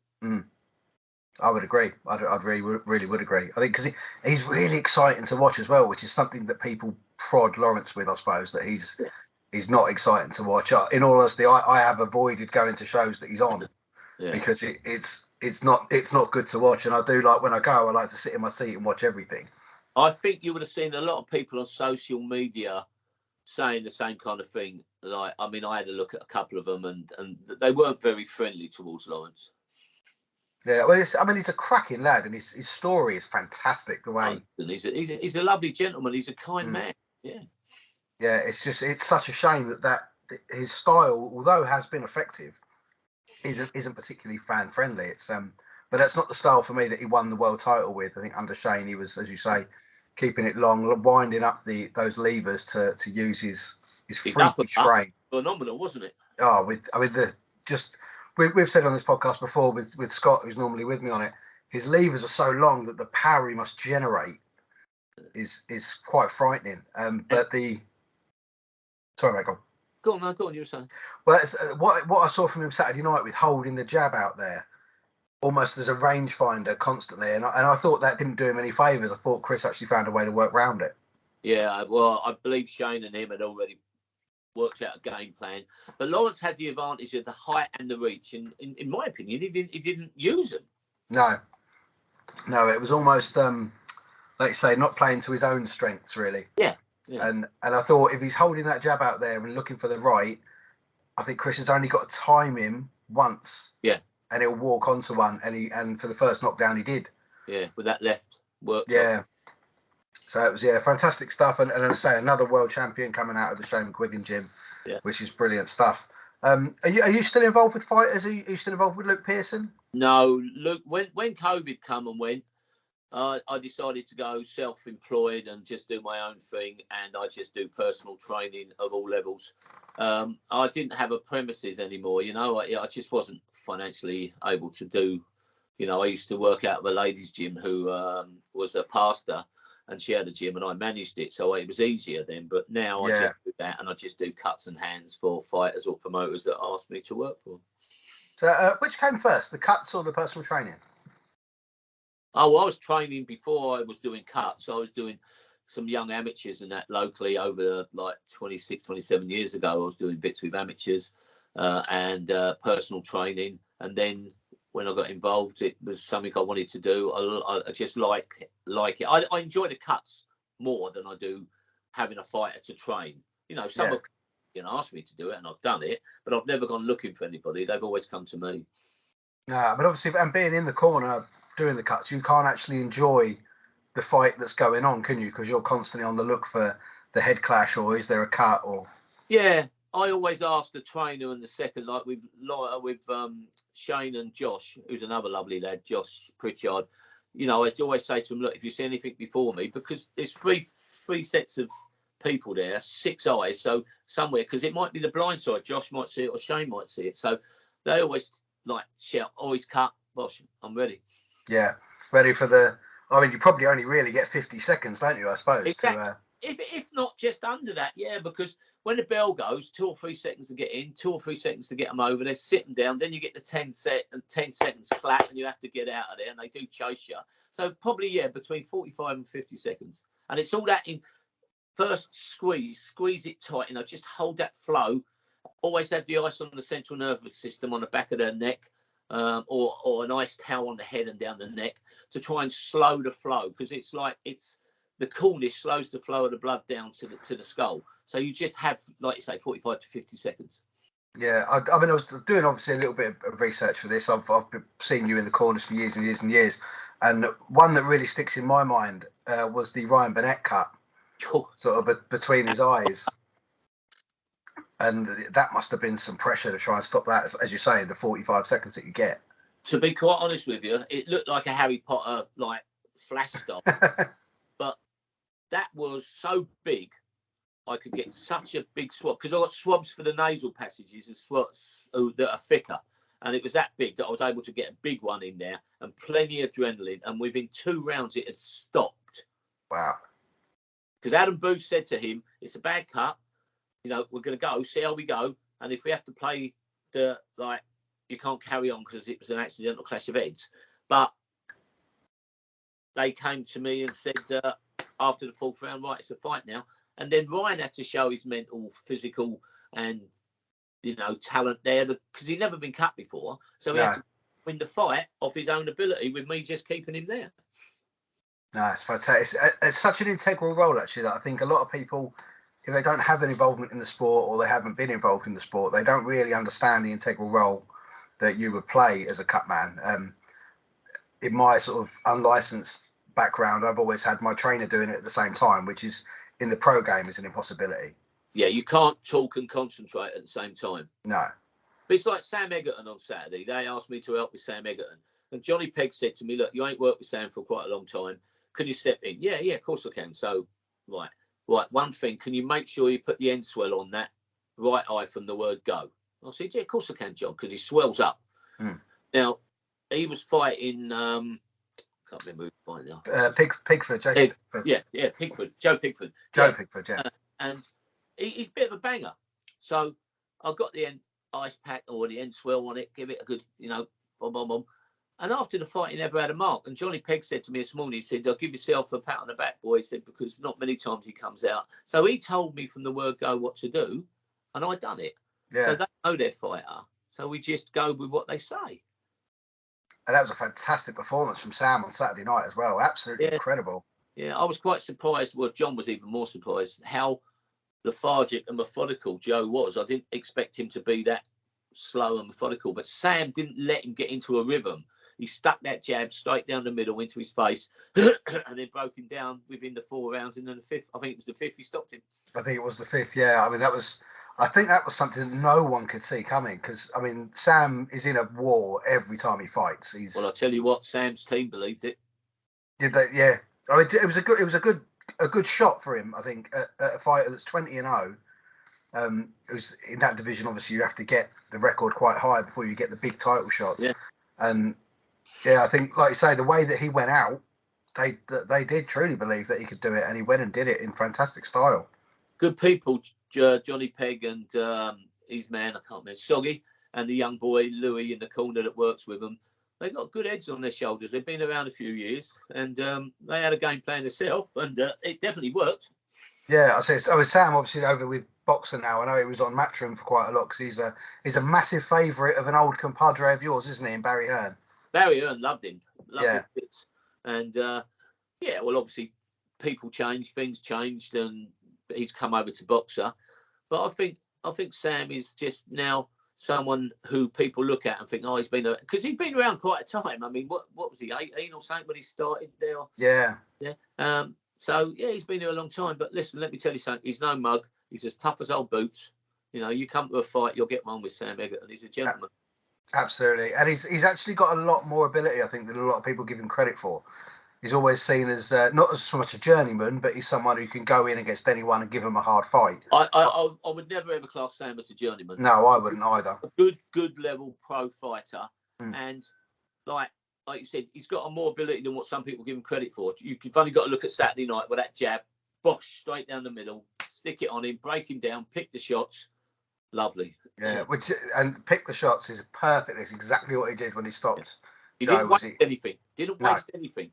I would agree. I'd really would agree. I think because he's really exciting to watch as well, which is something that people prod Lawrence with, I suppose, that he's not exciting to watch. In all honesty, I have avoided going to shows that he's on because it's not good to watch. And I do like when I go, I like to sit in my seat and watch everything. I think you would have seen a lot of people on social media saying the same kind of thing. Like, I mean, I had a look at a couple of them, and they weren't very friendly towards Lawrence. Yeah, well, he's a cracking lad, and his story is fantastic. The way he's a lovely gentleman. He's a kind man. Yeah. Yeah, it's such a shame that his style, although has been effective, isn't particularly fan friendly. It's but that's not the style for me that he won the world title with. I think under Shane, he was, as you say, keeping it long, winding up those levers to use his freaky frame. Phenomenal, wasn't it? Oh, we've said on this podcast before with Scott, who's normally with me on it, his levers are so long that the power he must generate is quite frightening. But sorry, mate, go on, you were saying. Well, what I saw from him Saturday night with holding the jab out there, almost as a rangefinder constantly, and I thought that didn't do him any favours. I thought Chris actually found a way to work around it. Yeah, well, I believe Shane and him had already worked out a game plan, but Lawrence had the advantage of the height and the reach, and in my opinion, he didn't use them. No, it was almost like you say, not playing to his own strengths really. Yeah. And I thought if he's holding that jab out there and looking for the right, I think Chris has only got to time him once. Yeah. And he'll walk onto one, and for the first knockdown he did. Yeah, with that left worked. Yeah. Up. So it was fantastic stuff, and as I say, another world champion coming out of the Shane McGuigan gym, which is brilliant stuff. Are you still involved with fighters? Are you still involved with Luke Pearson? No, Luke. When COVID come and went, I decided to go self-employed and just do my own thing, and I just do personal training of all levels. I didn't have a premises anymore, I just wasn't financially able to do, I used to work out of a ladies' gym who was a pastor, and she had a gym and I managed it, so it was easier then. But now I just do that, and I just do cuts and hands for fighters or promoters that ask me to work for them. So which came first, the cuts or the personal training? Oh, well, I was training before I was doing cuts. I was doing some young amateurs and that locally over like 26, 27 years ago. I was doing bits with amateurs and personal training. And then when I got involved, it was something I wanted to do. I just like it. I enjoy the cuts more than I do having a fighter to train. Some have asked me to do it and I've done it, but I've never gone looking for anybody. They've always come to me. No, but obviously, and being in the corner doing the cuts, you can't actually enjoy the fight that's going on, can you? Because you're constantly on the look for the head clash, or is there a cut? Or I always ask the trainer and the second, like with Shane and Josh, who's another lovely lad, Josh Pritchard. I always say to him, look, if you see anything before me, because there's three sets of people there, 6 eyes, so somewhere, because it might be the blind side, Josh might see it or Shane might see it, so they always shout, always cut, Bosh, I'm ready. Yeah, ready for the. I mean, you probably only really get 50 seconds, don't you? I suppose. Exactly. If not just under that, because when the bell goes, 2 or 3 seconds to get in, 2 or 3 seconds to get them over. They're sitting down. Then you get the 10 seconds clap, and you have to get out of there. And they do chase you. So probably between 45 and 50 seconds. And it's all that in first squeeze it tight. Just hold that flow. Always have the ice on the central nervous system on the back of their neck. Or an ice towel on the head and down the neck to try and slow the flow, because it's the coolness slows the flow of the blood down to the skull. So you just have, like you say, 45 to 50 seconds. Yeah, I mean, I was doing obviously a little bit of research for this. I've seen you in the corners for years and years and years, and one that really sticks in my mind was the Ryan Burnett cut, sort of between his eyes. And that must have been some pressure to try and stop that, as you say, in the 45 seconds that you get. To be quite honest with you, it looked like a Harry Potter flash stop, but that was so big, I could get such a big swab, because I got swabs for the nasal passages and swabs that are thicker, and it was that big that I was able to get a big one in there and plenty of adrenaline, and within 2 rounds it had stopped. Wow. Because Adam Booth said to him, it's a bad cut. We're going to go, see how we go. And if we have to play you can't carry on because it was an accidental clash of heads. But they came to me and said, after the 4th round, right, it's a fight now. And then Ryan had to show his mental, physical, and, talent there, because he'd never been cut before. So he had to win the fight off his own ability with me just keeping him there. No, it's fantastic. It's such an integral role, actually, that I think a lot of people if they don't have an involvement in the sport or they haven't been involved in the sport, they don't really understand the integral role that you would play as a cutman. In my sort of unlicensed background, I've always had my trainer doing it at the same time, which is in the pro game is an impossibility. Yeah, you can't talk and concentrate at the same time. No. But it's like Sam Egerton on Saturday. They asked me to help with Sam Egerton. And Johnny Pegg said to me, look, you ain't worked with Sam for quite a long time. Can you step in? Yeah, of course I can. So, right. One thing, can you make sure you put the end swell on that right eye from the word go? I said, yeah, of course I can, John, because he swells up. Now, he was fighting, can't remember who he was fighting now. Pigford, Jason. Yeah, Pigford, Joe Pigford. Pigford, yeah. And he's a bit of a banger. So I got the end ice pack or the end swell on it, give it a good, boom. And after the fight, he never had a mark. And Johnny Pegg said to me this morning, he said, I'll give yourself a pat on the back, boy. He said, because not many times he comes out. So he told me from the word go what to do, and I done it. Yeah. So they know their fighter. So we just go with what they say. And that was a fantastic performance from Sam on Saturday night as well. Absolutely incredible. Yeah, I was quite surprised. Well, John was even more surprised how lethargic and methodical Joe was. I didn't expect him to be that slow and methodical, but Sam didn't let him get into a rhythm. He stuck that jab straight down the middle into his face and then broke him down within the 4 rounds. And then the fifth, I think it was the fifth, he stopped him. I think it was the fifth, yeah. I mean, I think that was something that no one could see coming because, I mean, Sam is in a war every time he fights. Well, I'll tell you what, Sam's team believed it. Did they? Yeah. I mean, it was a good shot for him, I think, at a fighter that's 20-0. It was in that division, obviously, you have to get the record quite high before you get the big title shots. Yeah. And yeah, I think, like you say, the way that he went out, they did truly believe that he could do it, and he went and did it in fantastic style. Good people, Johnny Pegg and his man, I can't remember, Soggy, and the young boy Louis in the corner that works with them. They got good heads on their shoulders. They've been around a few years, and they had a game plan themselves, and it definitely worked. Yeah, I say. Sam obviously over with boxer now. I know he was on Matchroom for quite a lot because he's a massive favourite of an old compadre of yours, isn't he, in Barry Hearn? Barry Hearn loved him. His bits. And well, obviously people changed, things changed, and he's come over to boxer. But I think Sam is just now someone who people look at and think, oh, he's been because he's been around quite a time. I mean, what was he, 18 or something when he started there? Yeah. So yeah, he's been here a long time. But listen, let me tell you something. He's no mug. He's as tough as old boots. You come to a fight, you'll get one with Sam Egerton. He's a gentleman. Absolutely, and he's actually got a lot more ability, I think, than a lot of people give him credit for. He's always seen as not as much a journeyman, but he's someone who can go in against anyone and give him a hard fight. I would never ever class Sam as a journeyman. No, I wouldn't either. A good level pro fighter, and like you said, he's got a more ability than what some people give him credit for. You've only got to look at Saturday night with that jab, bosh, straight down the middle, stick it on him, break him down, pick the shots. Lovely. Yeah, and pick the shots is perfect. It's exactly what he did when he stopped. He didn't waste anything. Anything.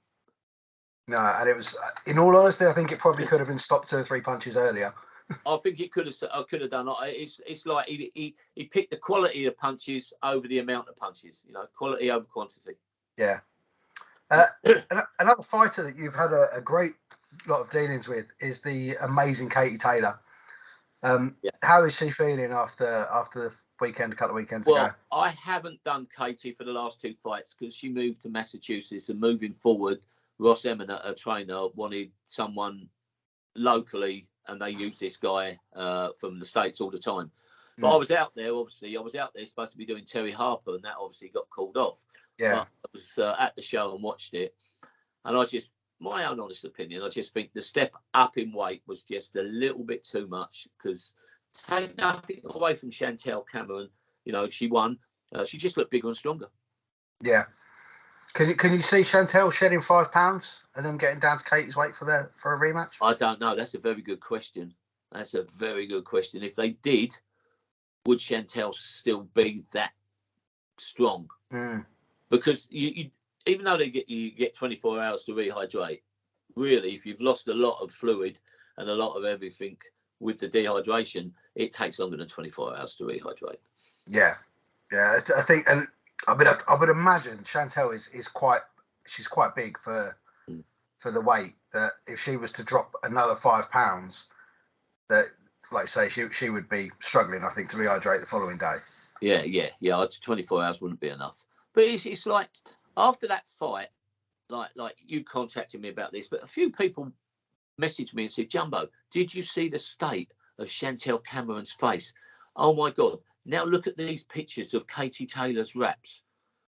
No, and it was, in all honesty, I think it probably could have been stopped 2 or 3 punches earlier. I think it could have done. It's like he picked the quality of punches over the amount of punches. Quality over quantity. Yeah. Another fighter that you've had a great lot of dealings with is the amazing Katie Taylor. How is she feeling after the weekend, a couple of weekends ago? I haven't done Katie for the last 2 fights because she moved to Massachusetts, and moving forward, Ross Emmett, a trainer, wanted someone locally, and they use this guy from the States all the time. But I was out there, supposed to be doing Terry Harper, and that obviously got called off. Yeah. But I was at the show and watched it, and my own honest opinion, I just think the step up in weight was just a little bit too much because take nothing away from Chantel Cameron. She won. She just looked bigger and stronger. Yeah. Can you see Chantel shedding 5 pounds and then getting down to Katie's weight for a rematch? I don't know. That's a very good question. If they did, would Chantel still be that strong? Because you even though you get 24 hours to rehydrate, really, if you've lost a lot of fluid and a lot of everything with the dehydration, it takes longer than 24 hours to rehydrate. Yeah. I think, and I would imagine Chantel she's quite big for the weight. That if she was to drop another 5 pounds, that like I say, she would be struggling, I think, to rehydrate the following day. Yeah. 24 hours wouldn't be enough. But it's like after that fight, like you contacted me about this, but a few people messaged me and said, Jumbo, did you see the state of Chantel Cameron's face? Oh my God! Now look at these pictures of Katie Taylor's wraps.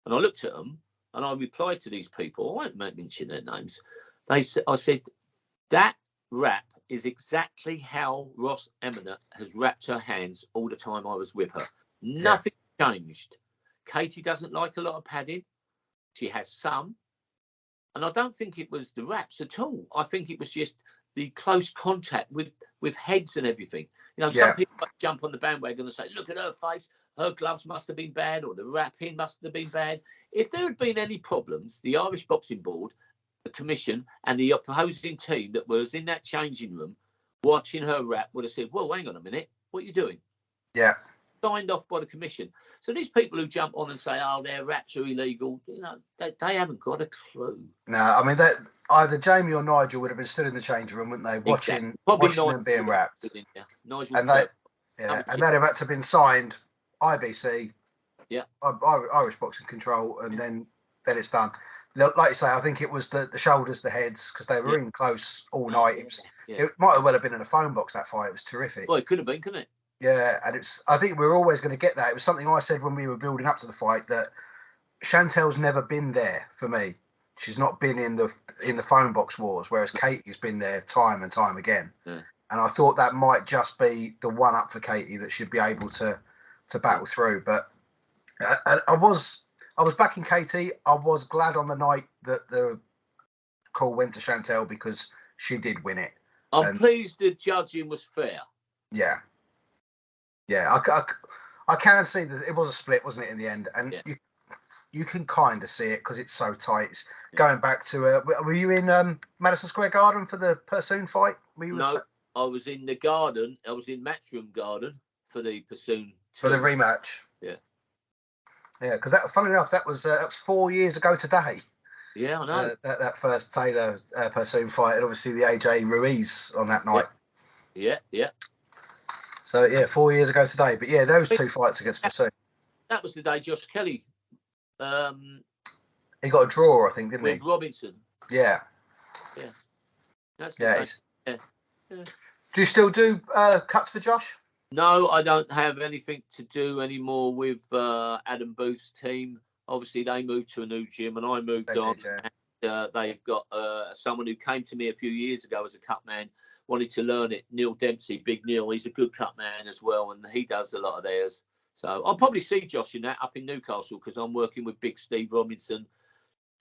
And I looked at them and I replied to these people. I won't mention their names. I said that wrap is exactly how Ross Emmett has wrapped her hands all the time I was with her. Nothing changed. Katie doesn't like a lot of padding. She has some. And I don't think it was the wraps at all. I think it was just the close contact with heads and everything. You know, some people jump on the bandwagon and say, look at her face. Her gloves must have been bad, or the wrapping must have been bad. If there had been any problems, the Irish Boxing Board, the commission, and the opposing team that was in that changing room watching her wrap would have said, well, hang on a minute, what are you doing? Yeah. Signed off by the commission. So these people who jump on and say, oh, their wraps are illegal, you know, they haven't got a clue. No, I mean, that either Jamie or Nigel would have been stood in the changing room, wouldn't they, watching them being wrapped. Nigel and they'd have had to have been signed IBC, Irish Boxing Control, and then it's done. Like you say, I think it was the shoulders, the heads, because they were in close all night. It might have well have been in a phone box, that fight. It was terrific. Well, it could have been, couldn't it? Yeah, and I think we were always going to get that. It was something I said when we were building up to the fight, that Chantel's never been there for me. She's not been in the phone box wars, whereas Katie's been there time and time again. Yeah. And I thought that might just be the one up for Katie, that she'd be able to battle through. But I was backing Katie. I was glad on the night that the call went to Chantel, because she did win it. I'm pleased the judging was fair. Yeah. Yeah, I can see that it was a split, wasn't it, in the end? And you can kind of see it because it's so tight. It's going back to, were you in Madison Square Garden for the Pursoon fight? No, I was in the Garden. I was in Matchroom Garden for the Pursoon. For the rematch. Yeah. Yeah, because funnily enough, that was 4 years ago today. Yeah, I know. That first Taylor Pursoon fight, and obviously the AJ Ruiz on that night. Yeah. So, 4 years ago today. But, those two fights against Pursoon. That was the day Josh Kelly... he got a draw, I think, didn't he? With Robinson. Yeah. Yeah. That's the same. Yeah. Do you still do cuts for Josh? No, I don't have anything to do anymore with Adam Booth's team. Obviously, they moved to a new gym, and I moved on. And, they've got someone who came to me a few years ago as a cutman, wanted to learn it. Neil Dempsey, Big Neil, he's a good cutman as well, and he does a lot of theirs. So I'll probably see Josh in that up in Newcastle, because I'm working with Big Steve Robinson,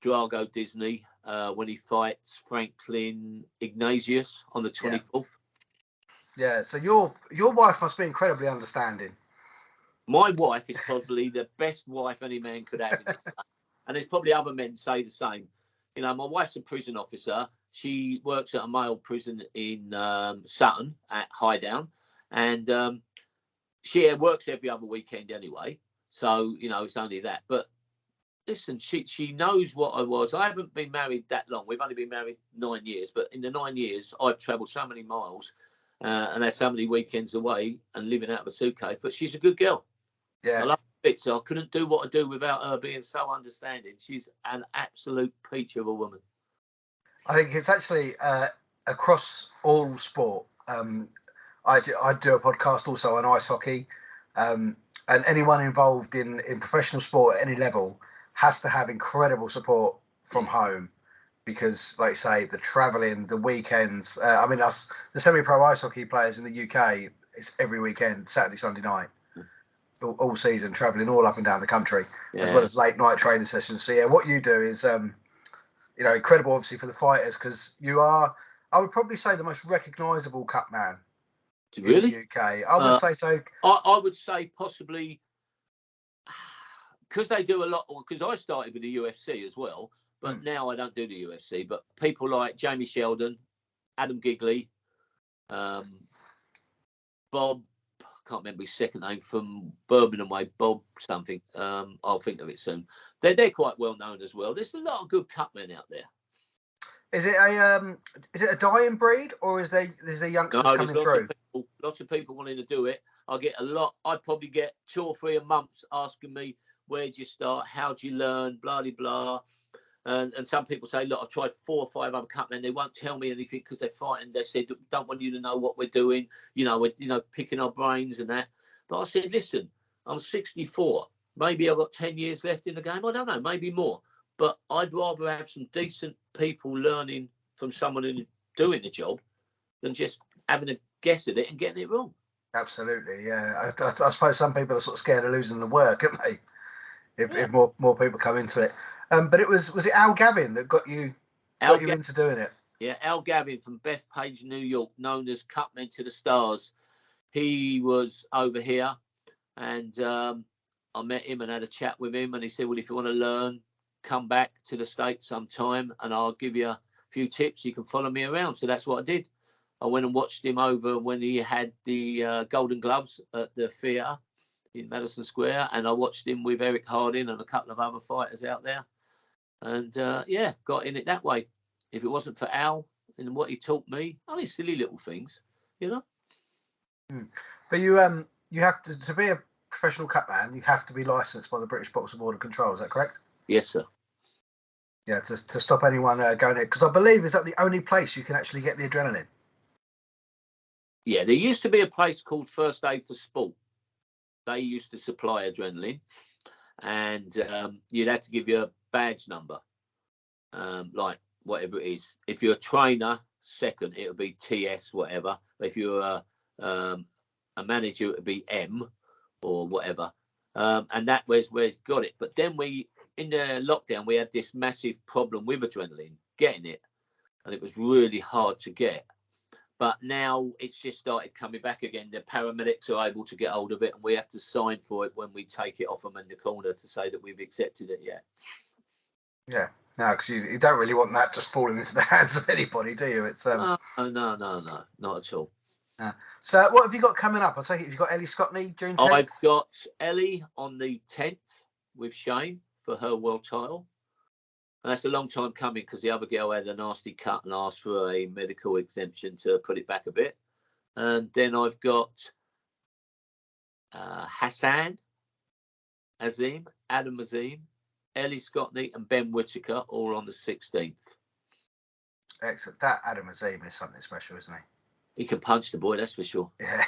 Drago Disney, when he fights Franklin Ignatius on the 24th. Yeah, so your wife must be incredibly understanding. My wife is probably the best wife any man could have. And there's probably other men say the same. You know, my wife's a prison officer. She works at a male prison in Sutton at Highdown. And she works every other weekend anyway. So, you know, it's only that. But listen, she knows what I was. I haven't been married that long. We've only been married 9 years. But in the 9 years, I've travelled so many miles and had so many weekends away and living out of a suitcase. But she's a good girl. Yeah. I love her bits. So I couldn't do what I do without her being so understanding. She's an absolute peach of a woman. I think it's actually across all sport. I do a podcast also on ice hockey, and anyone involved in professional sport at any level has to have incredible support from home, because, like you say, the travelling, the weekends. I mean, us, the semi-pro ice hockey players in the UK, it's every weekend, Saturday, Sunday night, all season, travelling all up and down the country, as well as late night training sessions. So what you do is, incredible, obviously, for the fighters, because you are, I would probably say, the most recognisable cut man. Really? In the UK, I would say so. I would say possibly, because they do a lot. Because I started with the UFC as well, but now I don't do the UFC. But people like Jamie Sheldon, Adam Gigley, Bob, I can't remember his second name, from Birmingham way, Bob something. I'll think of it soon. They're quite well known as well. There's a lot of good cutmen out there. Is it a dying breed, or is there youngsters No, coming there's through? Lots of people wanting to do it. I get a lot. I probably get 2 or 3 a month asking me, where'd you start? How'd you learn? Blah, blah, blah. And some people say, look, I've tried 4 or 5 other cutmen. They won't tell me anything because they're frightened. They said, don't want you to know what we're doing. We're picking our brains and that. But I said, listen, I'm 64. Maybe I've got 10 years left in the game. I don't know, maybe more. But I'd rather have some decent people learning from someone who's doing the job than just having a guess at it and getting it wrong. Absolutely, yeah. I suppose some people are sort of scared of losing the work, aren't they? If more people come into it. But was it Al Gavin that got you into doing it? Yeah, Al Gavin from Bethpage, New York, known as Cutman to the Stars. He was over here, and I met him and had a chat with him, and he said, well, if you want to learn, come back to the States sometime, and I'll give you a few tips. You can follow me around. So that's what I did. I went and watched him over when he had the Golden Gloves at the theatre in Madison Square, and I watched him with Eric Harding and a couple of other fighters out there. And got in it that way. If it wasn't for Al and what he taught me, only silly little things, But you have to be a professional cutman. You have to be licensed by the British Boxing Board of Control. Is that correct? Yes, sir. Yeah, to stop anyone going there, because I believe is that the only place you can actually get the adrenaline. Yeah, there used to be a place called First Aid for Sport. They used to supply adrenaline, and you'd have to give you a badge number, like whatever it is. If you're a trainer, second, it would be TS, whatever. If you're a manager, it would be M or whatever. And that was where it's got it. But then in the lockdown, we had this massive problem with adrenaline, getting it. And it was really hard to get. But now it's just started coming back again. The paramedics are able to get hold of it, and we have to sign for it when we take it off them in the corner to say that we've accepted it yet. Yeah, no, because you don't really want that just falling into the hands of anybody, do you? It's No, not at all. So what have you got coming up? I take it you've got Ellie Scottney June 10th? I've got Ellie on the 10th with Shane for her world title. And that's a long time coming because the other girl had a nasty cut and asked for a medical exemption to put it back a bit. And then I've got Hassan Azim, Adam Azim, Ellie Scottney and Ben Whittaker all on the 16th. Excellent. That Adam Azim is something special, isn't he? He can punch the boy, that's for sure. Yeah.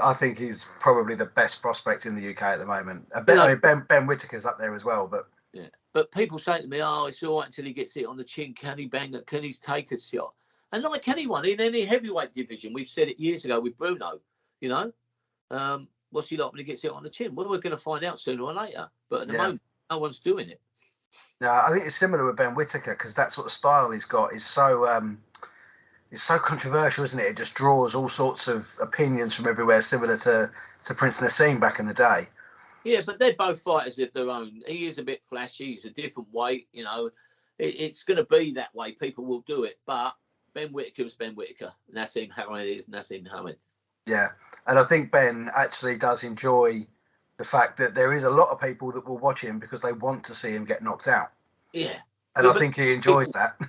I think he's probably the best prospect in the UK at the moment. Ben Whittaker's up there as well, but yeah. But people say to me, "Oh, it's all right until he gets it on the chin. Can he bang it? Can he take a shot?" And like anyone in any heavyweight division, we've said it years ago with Bruno. What's he like when he gets it on the chin? Well, we're going to find out sooner or later. But at the moment, no one's doing it. No, I think it's similar with Ben Whittaker because that sort of style he's got is so controversial, isn't it? It just draws all sorts of opinions from everywhere, similar to Prince Nassim back in the day. Yeah, but they're both fighters of their own. He is a bit flashy. He's a different weight. It's going to be that way. People will do it. But Ben Whittaker is Ben Whittaker. Nassim Hamed is Nassim Hamed. Yeah, and I think Ben actually does enjoy the fact that there is a lot of people that will watch him because they want to see him get knocked out. Yeah. And I think he enjoys that.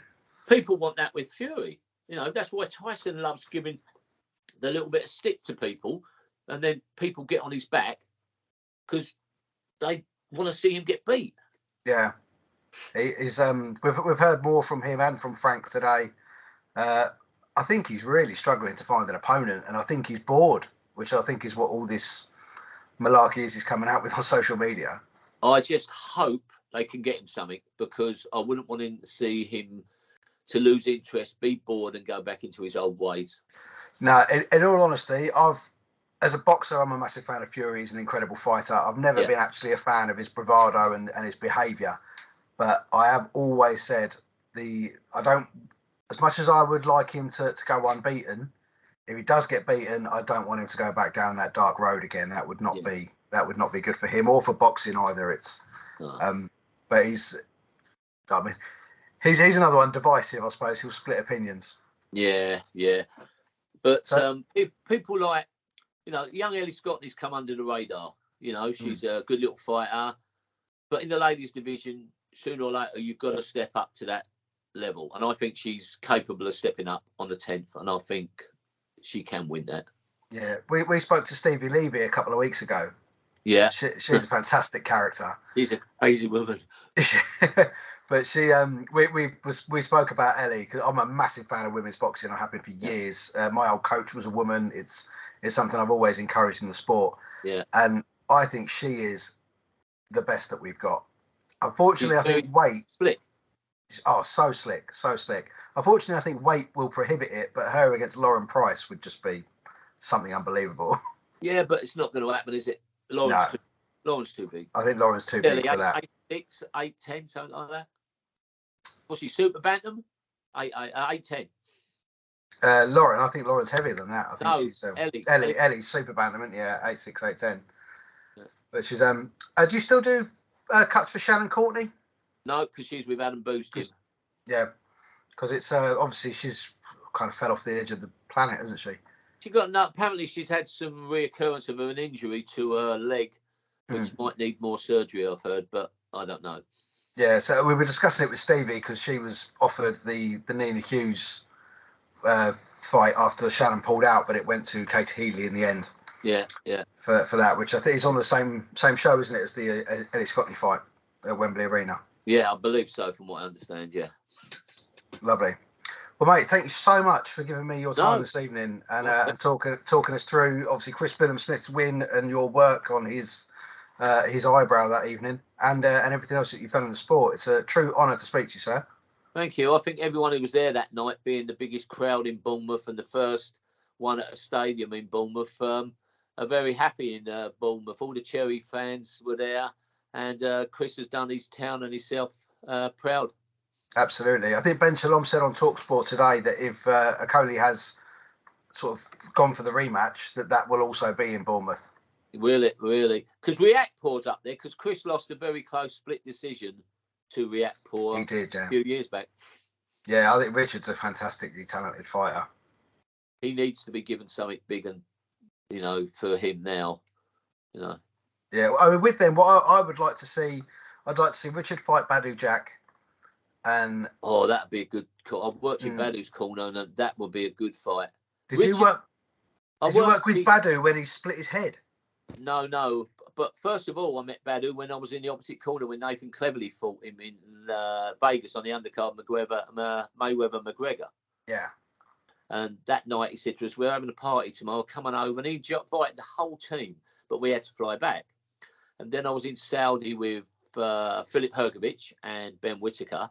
People want that with Fury. That's why Tyson loves giving the little bit of stick to people, and then people get on his back because they want to see him get beat. Yeah, he's we've heard more from him and from Frank today. I think he's really struggling to find an opponent, and I think he's bored, which I think is what all this malarkey is he's coming out with on social media. I just hope they can get him something because I wouldn't want him to see him to lose interest, be bored, and go back into his old ways. No, in all honesty, as a boxer, I'm a massive fan of Fury. He's an incredible fighter. I've never been actually a fan of his bravado and his behaviour, but I have always said as much as I would like him to go unbeaten, if he does get beaten, I don't want him to go back down that dark road again. That would not be good for him or for boxing either. But he's another one, divisive, I suppose. He'll split opinions. Yeah. But people like, young Ellie Scottney's come under the radar. She's a good little fighter. But in the ladies division, sooner or later, you've got to step up to that level, and I think she's capable of stepping up on the 10th, and I think she can win that. Yeah, we spoke to Stevie Levy a couple of weeks ago. Yeah, she's a fantastic character. She's a crazy woman. But we spoke about Ellie because I'm a massive fan of women's boxing. I have been for years. My old coach was a woman. It's something I've always encouraged in the sport. Yeah, and I think she is the best that we've got. Unfortunately, I think weight. Slick. Oh, so slick, so slick. Unfortunately, I think weight will prohibit it, but her against Lauren Price would just be something unbelievable. Yeah, but it's not going to happen, is it? Lauren's too big. I think Lauren's too big for that. 8'6", 8'10", something like that. Was she super bantam? 8'10". Lauren, I think Lauren's heavier than that. I think she's Ellie's super bantam, yeah, 8'6", 8'10". Yeah. But she's do you still do cuts for Shannon Courtney? No, because she's with Adam Boosted. Yeah, because it's obviously she's kind of fell off the edge of the planet, hasn't she? She got apparently she's had some reoccurrence of an injury to her leg, which might need more surgery, I've heard, but I don't know. Yeah, so we were discussing it with Stevie because she was offered the Nina Hughes fight after Shannon pulled out, but it went to Katie Healy in the end. Yeah. For that, which I think is on the same show, isn't it, as the Ellie Scotney fight at Wembley Arena? Yeah, I believe so, from what I understand. Yeah. Lovely. Well, mate, thank you so much for giving me your time this evening and talking us through obviously Chris Billam-Smith's win and your work on his eyebrow that evening and everything else that you've done in the sport. It's a true honour to speak to you, sir. Thank you. I think everyone who was there that night, being the biggest crowd in Bournemouth and the first one at a stadium in Bournemouth, are very happy in Bournemouth. All the Cherry fans were there, and Chris has done his town and himself proud. Absolutely. I think Ben Shalom said on TalkSport today that if Akoli has sort of gone for the rematch, that will also be in Bournemouth. Will it really? Because Reactpor's up there, because Chris lost a very close split decision to Reactpor. He did, yeah. A few years back. Yeah, I think Richard's a fantastically talented fighter. He needs to be given something big and, for him now, Yeah, I mean, with them, what I would like to see, I'd like to see Richard fight Badu Jack. And that'd be a good call. I've worked in Badu's corner, and that would be a good fight. Did you work with Badu when he split his head? No. But first of all, I met Badu when I was in the opposite corner when Nathan Cleverly fought him in Vegas on the undercard Mayweather-McGregor. Yeah. And that night he said to us, "We're having a party tomorrow. Come on over." And he invited the whole team, but we had to fly back. And then I was in Saudi with Philip Hergovich and Ben Whittaker.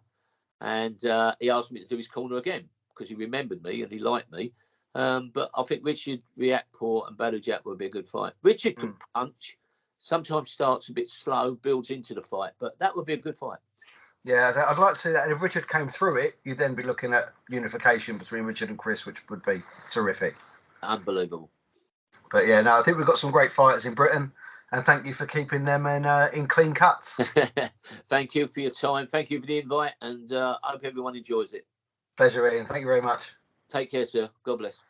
And he asked me to do his corner again because he remembered me and he liked me. But I think Richard Reactpor and Badu Jack would be a good fight. Richard can punch, sometimes starts a bit slow, builds into the fight, but that would be a good fight. Yeah, I'd like to see that. And if Richard came through it, you'd then be looking at unification between Richard and Chris, which would be terrific. Unbelievable. But yeah, no, I think we've got some great fighters in Britain. And thank you for keeping them in clean cuts. Thank you for your time. Thank you for the invite. And I hope everyone enjoys it. Pleasure, Ian. Thank you very much. Take care, sir. God bless.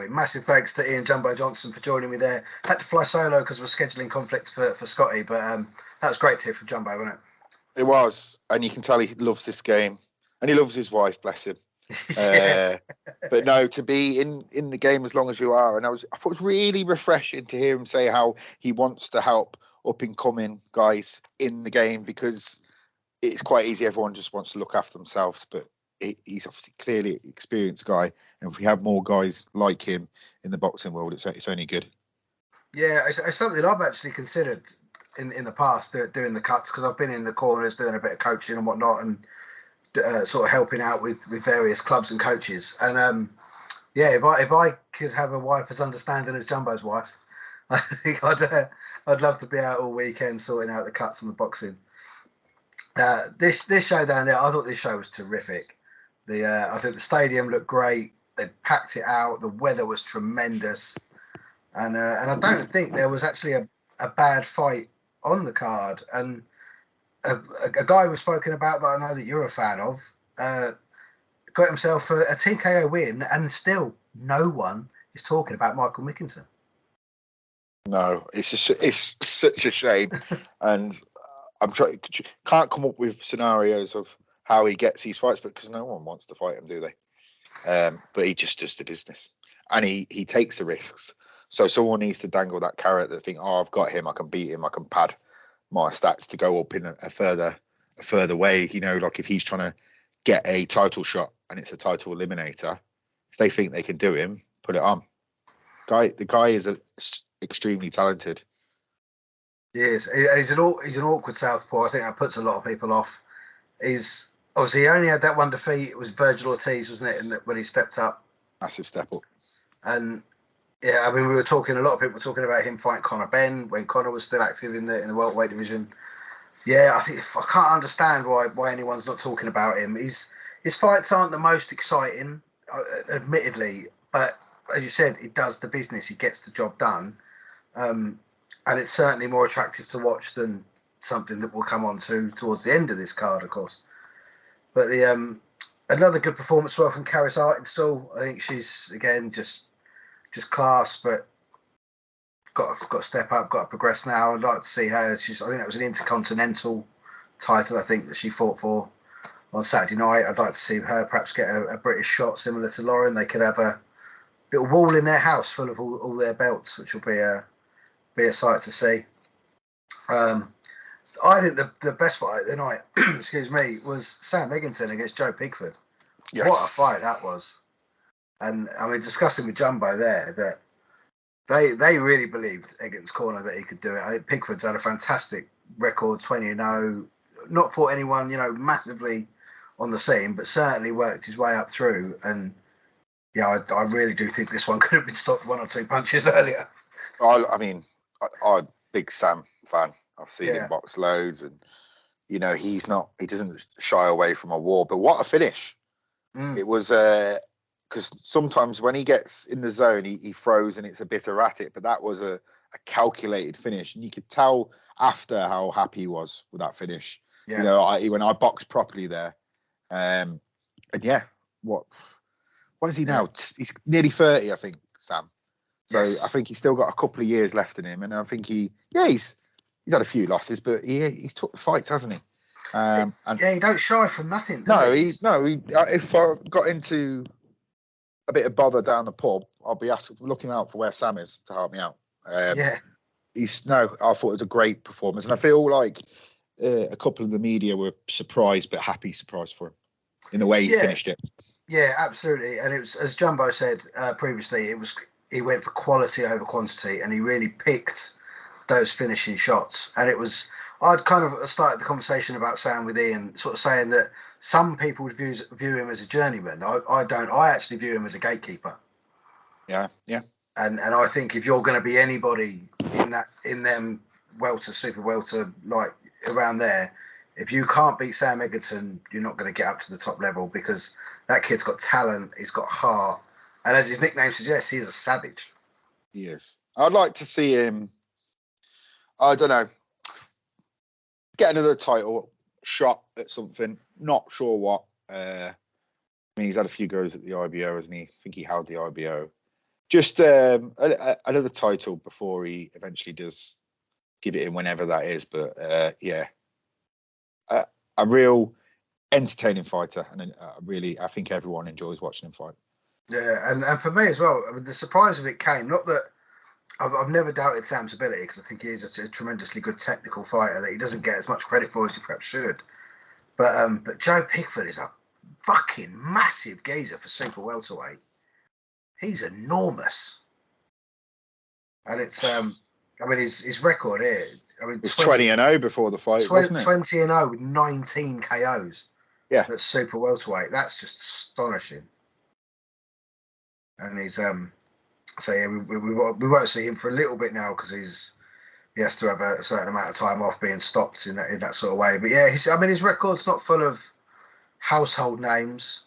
Massive thanks to Ian Jumbo Johnson for joining me there. Had to fly solo because of a scheduling conflict for Scotty. But that was great to hear from Jumbo, wasn't it? It was. And you can tell he loves this game. And he loves his wife, bless him. But no, to be in the game as long as you are, and I thought it was really refreshing to hear him say how he wants to help up and coming guys in the game, because it's quite easy, everyone just wants to look after themselves, but he's obviously clearly an experienced guy, and if we have more guys like him in the boxing world, it's only good. Yeah, it's something I've actually considered in the past, doing the cuts, because I've been in the corners doing a bit of coaching and whatnot, and sort of helping out with various clubs and coaches. And if I could have a wife as understanding as Jumbo's wife, I think I'd love to be out all weekend sorting out the cuts and the boxing. This show down there, I thought this show was terrific. I think the stadium looked great. They packed it out. The weather was tremendous, and I don't think there was actually a bad fight on the card. And a guy we've spoken about that I know that you're a fan of got himself a TKO win, and still no one is talking about Michael Mickinson. No, it's such a shame, and I'm trying can't come up with scenarios of how he gets these fights, because no one wants to fight him, do they? But he just does the business, and he takes the risks. So someone needs to dangle that carrot that think, oh, I've got him, I can beat him, I can pad my stats to go up in a further way. You know, like if he's trying to get a title shot and it's a title eliminator, if they think they can do him, put it on. The guy is extremely talented. Yes, he's an awkward southpaw. I think that puts a lot of people off. He's obviously he only had that one defeat. It was Virgil Ortiz, wasn't it? And when he stepped up, Massive step up. And yeah, I mean, a lot of people were talking about him fighting Conor Benn when Conor was still active in the welterweight division. Yeah, I can't understand why anyone's not talking about him. His fights aren't the most exciting, admittedly, but as you said, he does the business. He gets the job done. And it's certainly more attractive to watch than something that we'll come on to towards the end of this card, of course. But the another good performance well from Karis Artenstall. I think she's again just class, but got to step up, got to progress now. I'd like to see her. I think that was an intercontinental title, I think, that she fought for on Saturday night. I'd like to see her perhaps get a British shot similar to Lauren. They could have a little wall in their house full of all their belts, which will be a sight to see. I think the best fight of the night, excuse me, was Sam Eggington against Joe Pigford. Yes. What a fight that was. And I mean, discussing with Jumbo there that they really believed Eggington's corner that he could do it. I think Pigford's had a fantastic record, 20-0, not fought anyone, massively on the scene, but certainly worked his way up through. And yeah, I really do think this one could have been stopped one or two punches earlier. I mean, I'm a big Sam fan. I've seen him box loads, and he doesn't shy away from a war. But what a finish! It was because sometimes when he gets in the zone, he throws and it's a bit erratic. But that was a calculated finish, and you could tell after how happy he was with that finish. Yeah. When I boxed properly there, and yeah, what is he now? He's nearly 30, I think, Sam. So yes. I think he's still got a couple of years left in him, and I think he's had a few losses, but he's took the fights, hasn't he? And he don't shy from nothing. If I got into a bit of bother down the pub, I'll be looking out for where Sam is to help me out. I thought it was a great performance, and I feel like a couple of the media were surprised, but happy surprised for him in the way he finished it. Yeah, absolutely. And it was, as Jumbo said previously, he went for quality over quantity, and he really picked those finishing shots. And I'd kind of started the conversation about Sam with Ian, sort of saying that some people would view him as a journeyman. I don't. I actually view him as a gatekeeper. Yeah. And I think if you're going to be anybody in them welter, super welter, like around there, if you can't beat Sam Egerton, you're not going to get up to the top level, because that kid's got talent, he's got heart, and as his nickname suggests, he's a savage. He is. I'd like to see him, I don't know, get another title shot at something. Not sure what. I mean, he's had a few goes at the IBO, hasn't he? I think he held the IBO. Just another title before he eventually does give it in, whenever that is. But a real entertaining fighter, and I think everyone enjoys watching him fight. Yeah, and for me as well, I mean, the surprise of it came, not that I've never doubted Sam's ability, because I think he is a tremendously good technical fighter that he doesn't get as much credit for as he perhaps should. But Joe Pigford is a fucking massive geezer for super welterweight. He's enormous, and it's I mean his record here. I mean, it's 20-0 before the fight, wasn't it? 20-0 with 19 KOs. Yeah, that's super welterweight. That's just astonishing. And he's so yeah, we won't see him for a little bit now, because he has to have a certain amount of time off being stopped in that sort of way. But yeah, his record's not full of household names,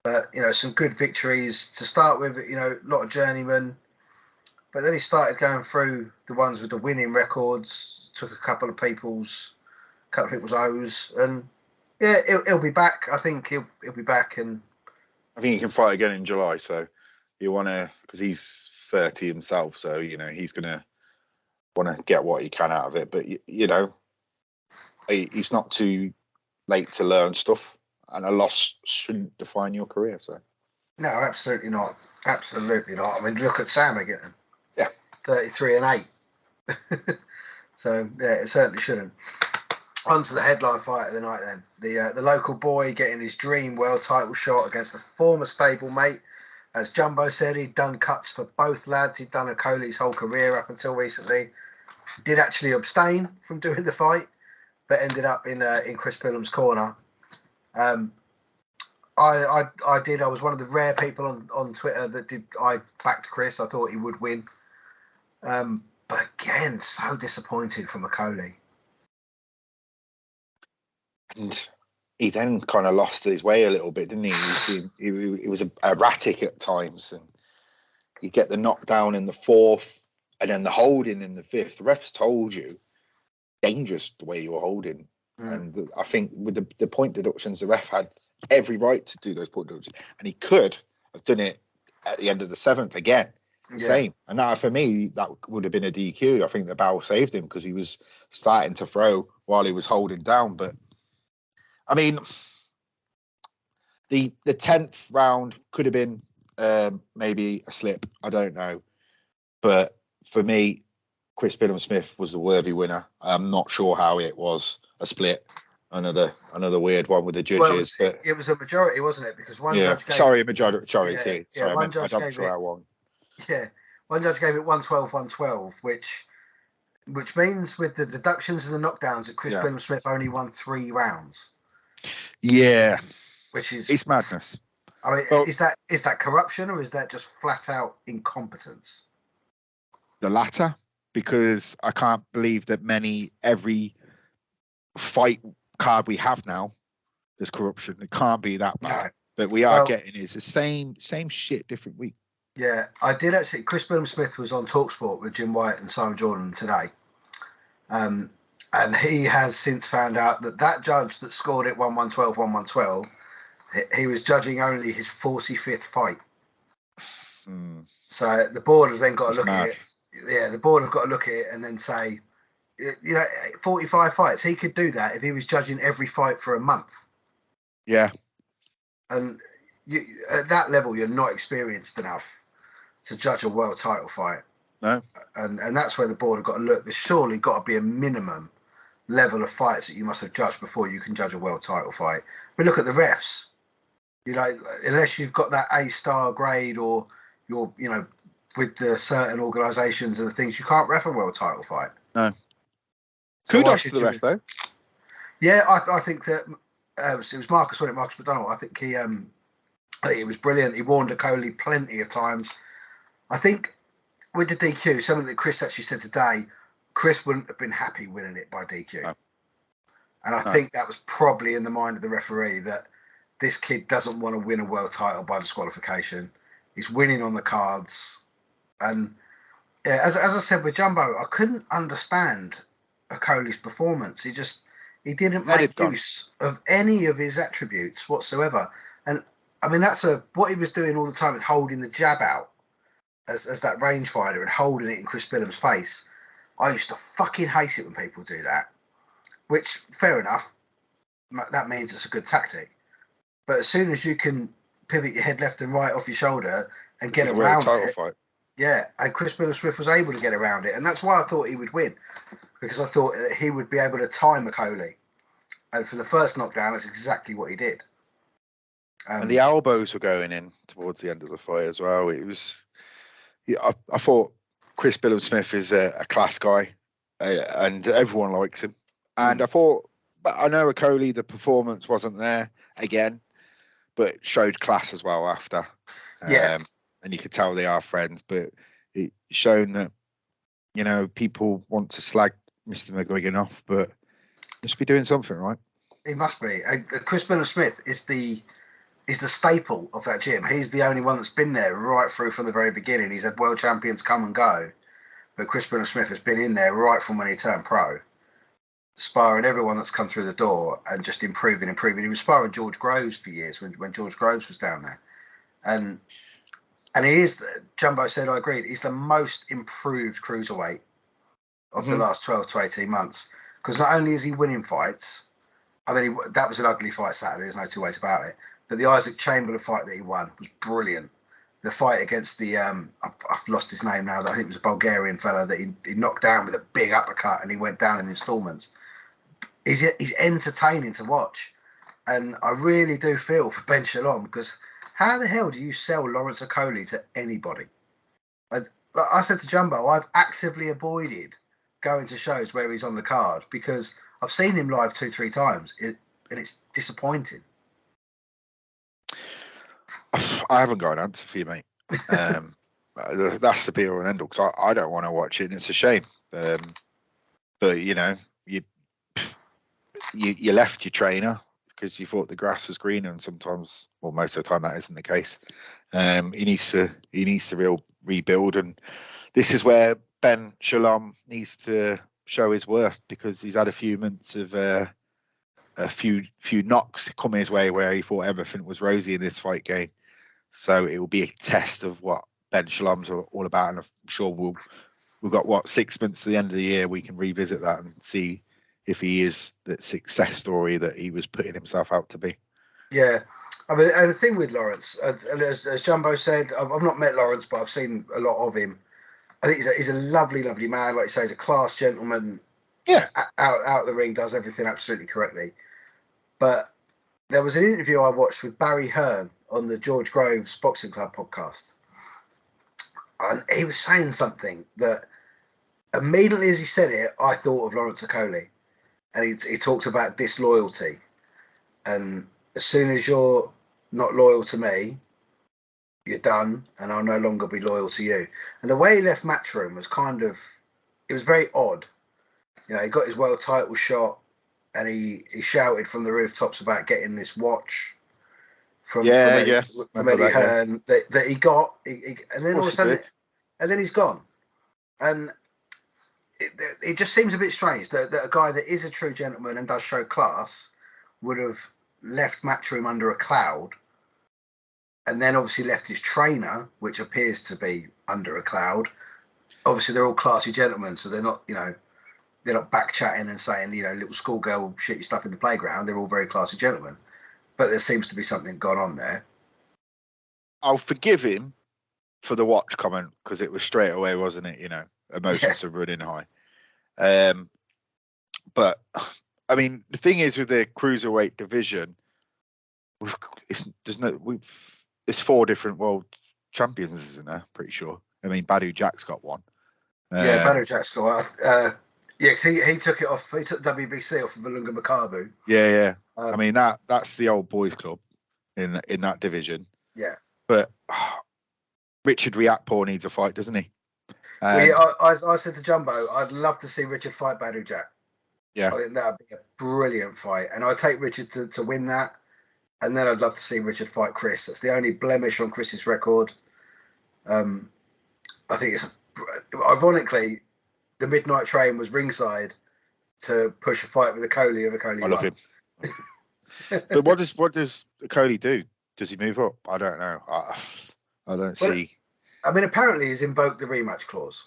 but some good victories to start with. A lot of journeymen, but then he started going through the ones with the winning records. Took a couple of people's O's, and yeah, he'll be back. I think he'll be back, and I think he can fight again in July. So you want to, because he's 30 himself, so he's gonna want to get what he can out of it. But you know, he's not too late to learn stuff, and a loss shouldn't define your career. So no, absolutely not. Absolutely not. I mean, look at Sam again. Yeah, 33 and 8. So yeah, it certainly shouldn't. On to the headline fight of the night then. The local boy getting his dream world title shot against the former stablemate. As Jumbo said, he'd done cuts for both lads. He'd done Okole's whole career up until recently. Did actually abstain from doing the fight, but ended up in Chris Billam's corner. I did. I was one of the rare people on Twitter that did. I backed Chris. I thought he would win. But again, so disappointed from Okole. And he then kind of lost his way a little bit, didn't he? He was erratic at times, and you get the knockdown in the fourth, and then the holding in the fifth. The refs told you dangerous the way you were holding, and I think with the point deductions, the ref had every right to do those point deductions, and he could have done it at the end of the seventh again. Same. And now for me, that would have been a DQ. I think the bow saved him because he was starting to throw while he was holding down. But I mean, the 10th round could have been maybe a slip. I don't know. But for me, Chris Billam-Smith was the worthy winner. I'm not sure how it was a split. Another weird one with the judges. Well, it was a majority, wasn't it? Because one judge gave a majority. Sorry, one judge gave it. Yeah, one judge gave it 112, which means with the deductions and the knockdowns that Chris Billam-Smith only won 3 rounds. Yeah, which is it's madness. I mean, is that corruption or is that just flat out incompetence? The latter, because I can't believe that every fight card we have now there's corruption. It can't be that bad. No. But we are getting it's the same shit, different week. Yeah, I did actually. Chris Billam-Smith was on TalkSport with Jim White and Simon Jordan today. And he has since found out that judge that scored it 1-1-12, he was judging only his 45th fight. So the board has then got to look at it. Yeah, the board have got to look at it and then say, 45 fights. He could do that if he was judging every fight for a month. Yeah. And at that level, you're not experienced enough to judge a world title fight. No. And that's where the board have got to look. There's surely got to be a minimum level of fights that you must have judged before you can judge a world title fight. But look at the refs. Unless you've got that A-star grade or you're, with the certain organisations and the things, you can't ref a world title fight. No. So kudos to the ref, though. Yeah, I think that it was Marcus McDonald. I think he was brilliant. He warned Okole plenty of times. I think with the DQ, something that Chris actually said today, Chris wouldn't have been happy winning it by DQ. No. And I think that was probably in the mind of the referee that this kid doesn't want to win a world title by disqualification. He's winning on the cards. And yeah, as I said with Jumbo, I couldn't understand Okole's performance. He didn't make use of any of his attributes whatsoever. And I mean, that's what he was doing all the time with holding the jab out as that rangefinder and holding it in Chris Billam's face. I used to fucking hate it when people do that, which fair enough. That means it's a good tactic. But as soon as you can pivot your head left and right off your shoulder and get around it, fight. Yeah, and Chris Billam-Smith was able to get around it, and that's why I thought he would win, because I thought that he would be able to time Okole. And for the first knockdown, that's exactly what he did. And the elbows were going in towards the end of the fight as well. It was, I thought Chris Billam-Smith is a class guy, and everyone likes him. And I thought, but I know Okole, the performance wasn't there again, but showed class as well after. Yeah. And you could tell they are friends, but it shown that, people want to slag Mr. McGuigan off, but he must be doing something right. He must be. Chris Billam-Smith is the staple of that gym. He's the only one that's been there right through from the very beginning. He's had world champions come and go, but Chris Billam-Smith has been in there right from when he turned pro, sparring everyone that's come through the door and just improving. He was sparring George Groves for years when George Groves was down there. And he is, Jumbo said, I agreed, he's the most improved cruiserweight of the last 12 to 18 months. Because not only is he winning fights, I mean, that was an ugly fight Saturday, there's no two ways about it. But the Isaac Chamberlain fight that he won was brilliant. The fight against the, I've lost his name now, I think it was a Bulgarian fella that he knocked down with a big uppercut and he went down in installments. He's entertaining to watch. And I really do feel for Ben Shalom, because how the hell do you sell Lawrence Okoli to anybody? Like I said to Jumbo, I've actively avoided going to shows where he's on the card because I've seen him live 2-3 times, and it's disappointing. I haven't got an answer for you, mate. That's the be all and end all, because I don't want to watch it, and it's a shame. But you know, you left your trainer because you thought the grass was greener, and sometimes, well, most of the time that isn't the case. He needs to rebuild, and this is where Ben Shalom needs to show his worth, because he's had a few months of a few knocks come his way where he thought everything was rosy in this fight game. So it will be a test of what Ben Shalom's all about, and I'm sure we've got 6 months to the end of the year. We can revisit that and see if he is that success story that he was putting himself out to be. Yeah, I mean, and the thing with Lawrence, as Jumbo said, I've not met Lawrence, but I've seen a lot of him. I think he's a lovely, lovely man. Like you say, he's a class gentleman. Yeah, out the ring, does everything absolutely correctly. But there was an interview I watched with Barry Hearn on the George Groves Boxing Club podcast, and he was saying something that immediately as he said it, I thought of Lawrence Okoli, and he talked about disloyalty, and as soon as you're not loyal to me, you're done, and I'll no longer be loyal to you. And the way he left Matchroom was it was very odd. You know, he got his world title shot, and he shouted from the rooftops about getting this watch from Eddie Hearn that he got, and then all of a sudden, and then he's gone. And it just seems a bit strange that a guy that is a true gentleman and does show class would have left Matchroom under a cloud, and then obviously left his trainer, which appears to be under a cloud. Obviously, they're all classy gentlemen, so they're not, they're not back chatting and saying, little schoolgirl shitty stuff in the playground. They're all very classy gentlemen. But there seems to be something gone on there. I'll forgive him for the watch comment, because it was straight away, wasn't it? Emotions are running high. But I mean, the thing is with the cruiserweight division, there's 4 different world champions, isn't there? Pretty sure. I mean, Badu Jack's got one. Badu Jack's got one. Yeah, because he took it off. He took WBC off of Malunga Makabu. Yeah. I mean, that's the old boys club in that division. Yeah. But Richard Riakporhe needs a fight, doesn't he? I said to Jumbo, I'd love to see Richard fight Badu Jack. Yeah. I think that would be a brilliant fight. And I'd take Richard to win that. And then I'd love to see Richard fight Chris. That's the only blemish on Chris's record. I think it's ironically, the Midnight Train was ringside to push a fight with Okoli. I love him. But what does Okoli do? Does he move up? I don't know. I don't see. I mean, apparently he's invoked the rematch clause.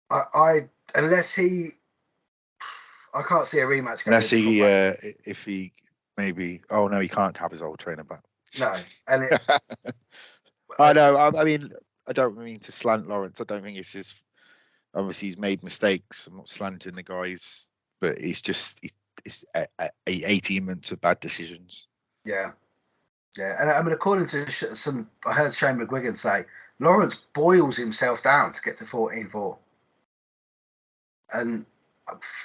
Unless he, I can't see a rematch. Unless he, if he maybe. Oh no, he can't have his old trainer back. No, and I know. I mean, I don't mean to slant Lawrence. I don't think it's his. Obviously, he's made mistakes. I'm not slanting the guys, but it's 18 months of bad decisions. Yeah. And I mean, according to I heard Shane McGuigan say, Lawrence boils himself down to get to 14-4. And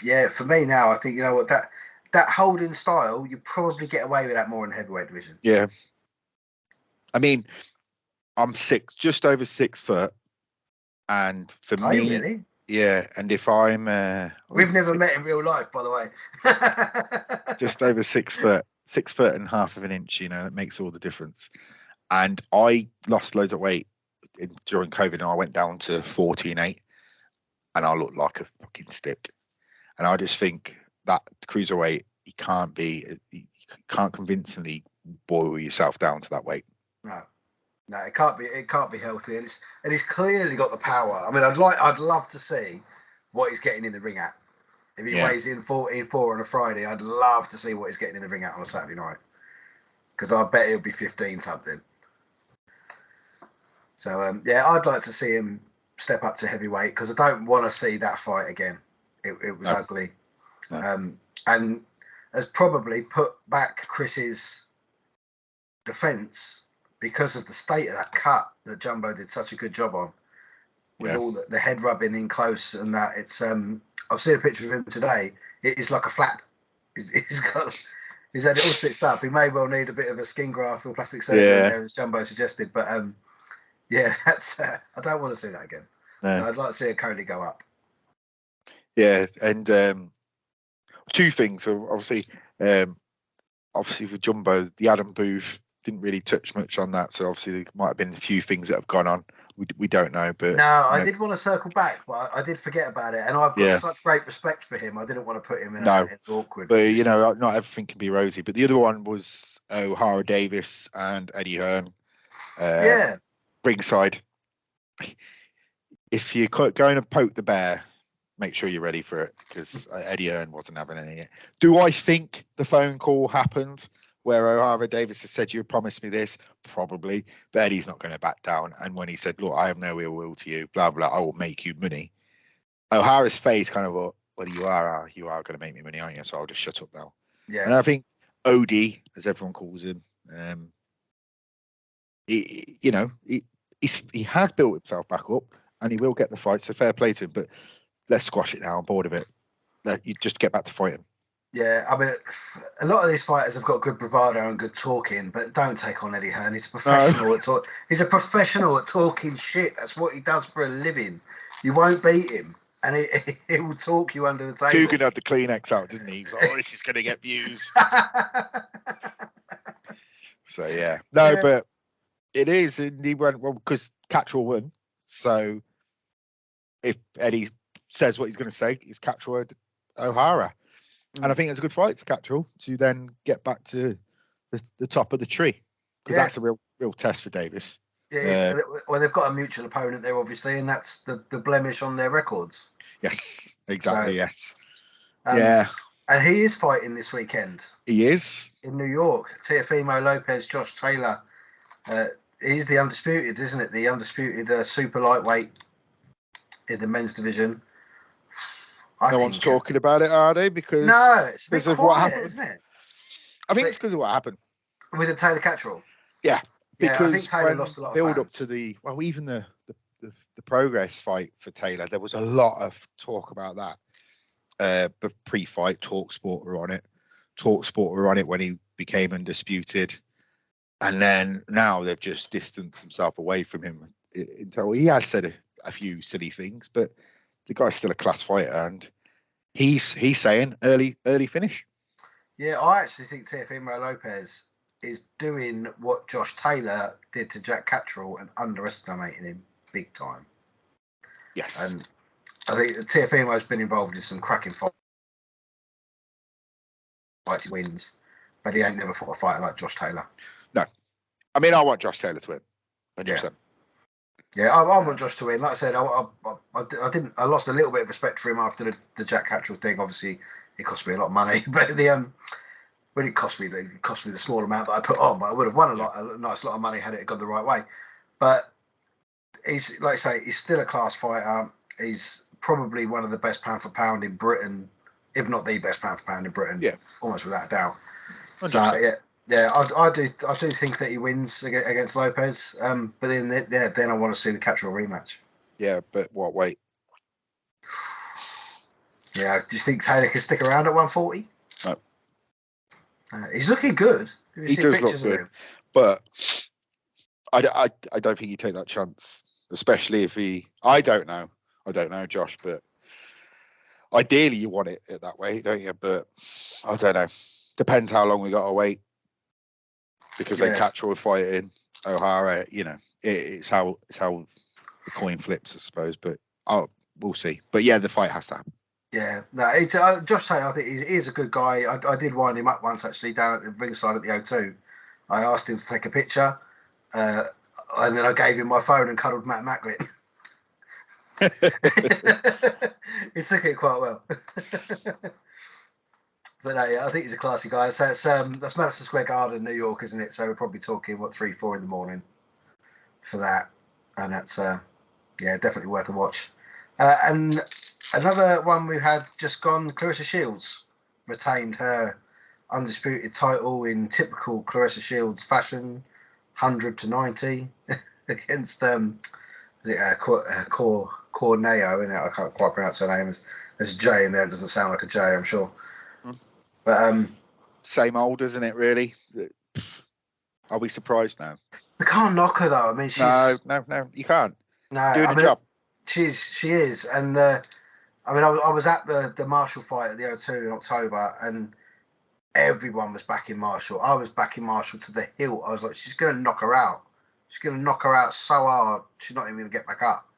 yeah, for me now, I think, that holding style, you probably get away with that more in the heavyweight division. Yeah. I mean, I'm just over 6 foot. And for me, you really? Yeah. And if I'm, we've never met in real life, by the way. Just over 6 foot, 6 foot and half of an inch. That makes all the difference. And I lost loads of weight during COVID, and I went down to 14.8, and I looked like a fucking stick. And I just think that cruiserweight, you can't convincingly boil yourself down to that weight. No, it can't be healthy, and he's clearly got the power. I mean, I'd love to see what he's getting in the ring at. If he Yeah. weighs in 14.4 on a Friday, I'd love to see what he's getting in the ring at on a Saturday night. Because I bet it'll be 15 something. So, yeah, I'd like to see him step up to heavyweight because I don't want to see that fight again. It was ugly. No. And has probably put back Chris's defence because of the state of that cut that Jumbo did such a good job on. With all the head rubbing in close and that. It's I've seen a picture of him today. It is like a flap. He's had it all stitched up. He may well need a bit of a skin graft or plastic surgery there, as Jumbo suggested. But yeah, that's I don't want to see that again. No. So I'd like to see a Cody go up. Yeah, and two things. So obviously for Jumbo, the Adam Booth didn't really touch much on that. So obviously there might have been a few things that have gone on. We don't know, but no, I did want to circle back, but I did forget about it, and I've got such great respect for him. I didn't want to put him in an awkward. But you know, not everything can be rosy. But the other one was O'Hara Davis and Eddie Hearn. Ringside. If you're going to poke the bear, make sure you're ready for it because Eddie Hearn wasn't having any of it. Do I think the phone call happened where O'Hara Davis has said, you promised me this? Probably. But Eddie's not going to back down. And when he said, look, I have no ill will to you, blah, blah, I will make you money. O'Hara's face kind of, well, you are going to make me money, aren't you? So I'll just shut up now. Yeah. And I think Odie, as everyone calls him, he has built himself back up and he will get the fight. So fair play to him. But let's squash it now. I'm bored of it. You just get back to fighting. Yeah, I mean, a lot of these fighters have got good bravado and good talking, but don't take on Eddie Hearn. He's a professional at talk. He's a professional at talking shit. That's what he does for a living. You won't beat him, and he will talk you under the table. Coogan had the Kleenex out, didn't he? He was like, this is going to get views. So yeah, but it is. And he went because Catchwell won. So if Eddie says what he's going to say, it's Catchwell O'Hara. And I think it's a good fight for Catchwell to then get back to the top of the tree because that's a real test for Davis. Yeah, well, they've got a mutual opponent there, obviously, and that's the blemish on their records. Yes, exactly. So, yes. And he is fighting this weekend. He is in New York. Teofimo Lopez, Josh Taylor. He's the undisputed, isn't it? The undisputed super lightweight in the men's division. No one's talking about it, are they? Because it's because of what happened, isn't it? I think it's because of what happened with the Taylor Catchwell. Yeah, because I think Taylor lost a lot of build fans. Up to even the progress fight for Taylor, there was a lot of talk about that. But pre-fight, TalkSport were on it. TalkSport were on it when he became undisputed, and then now they've just distanced themselves away from him. Until he has said a few silly things, but the guy's still a class fighter, and he's saying early finish. Yeah, I actually think Teofimo Lopez is doing what Josh Taylor did to Jack Catchwell and underestimating him big time. Yes. And I think Teofimo's been involved in some cracking fights, wins, but he ain't never fought a fighter like Josh Taylor. No. I mean, I want Josh Taylor to win. 100%. Yeah, I want Josh to win. Like I said, I lost a little bit of respect for him after the Jack Catchwell thing. Obviously, it cost me a lot of money, but when it cost me the small amount that I put on, but I would have won a nice lot of money had it gone the right way. But he's, like I say, he's still a class fighter. He's probably one of the best pound for pound in Britain, if not the best pound for pound in Britain. Yeah, almost without a doubt. 100%. So I do think that he wins against Lopez. But then I want to see the Catchwell rematch. Yeah, but what weight? Yeah, do you think Taylor can stick around at 140? No. He's looking good. He does look good, but I don't think you take that chance, especially if he. I don't know, Josh, but ideally you want it that way, don't you? But I don't know. Depends how long we got to wait, because they Catchwell fighting O'Hara. You know, it's how the coin flips, I suppose. But we'll see. But yeah, the fight has to happen. Yeah, no, it's Josh Taylor. I think he's a good guy. I did wind him up once actually down at the ringside at the O2. I asked him to take a picture, and then I gave him my phone and cuddled Matt Macklin. He took it quite well. But no, yeah, I think he's a classy guy. So that's Madison Square Garden, New York, isn't it? So we're probably talking 3, 4 in the morning for that, and that's definitely worth a watch. And another one we had just gone, Clarissa Shields retained her undisputed title in typical Clarissa Shields fashion, 100-90 against Corneo, in it. I can't quite pronounce her name. There's a J in there. It doesn't sound like a J, I'm sure. But same old, isn't it? Really? Are we surprised now? We can't knock her though. I mean, she's no, you can't. No, doing a job. She is, and I was at the Marshall fight at the O2 in October, and everyone was backing Marshall. I was backing Marshall to the hilt. I was like, she's gonna knock her out. She's gonna knock her out so hard, she's not even gonna get back up.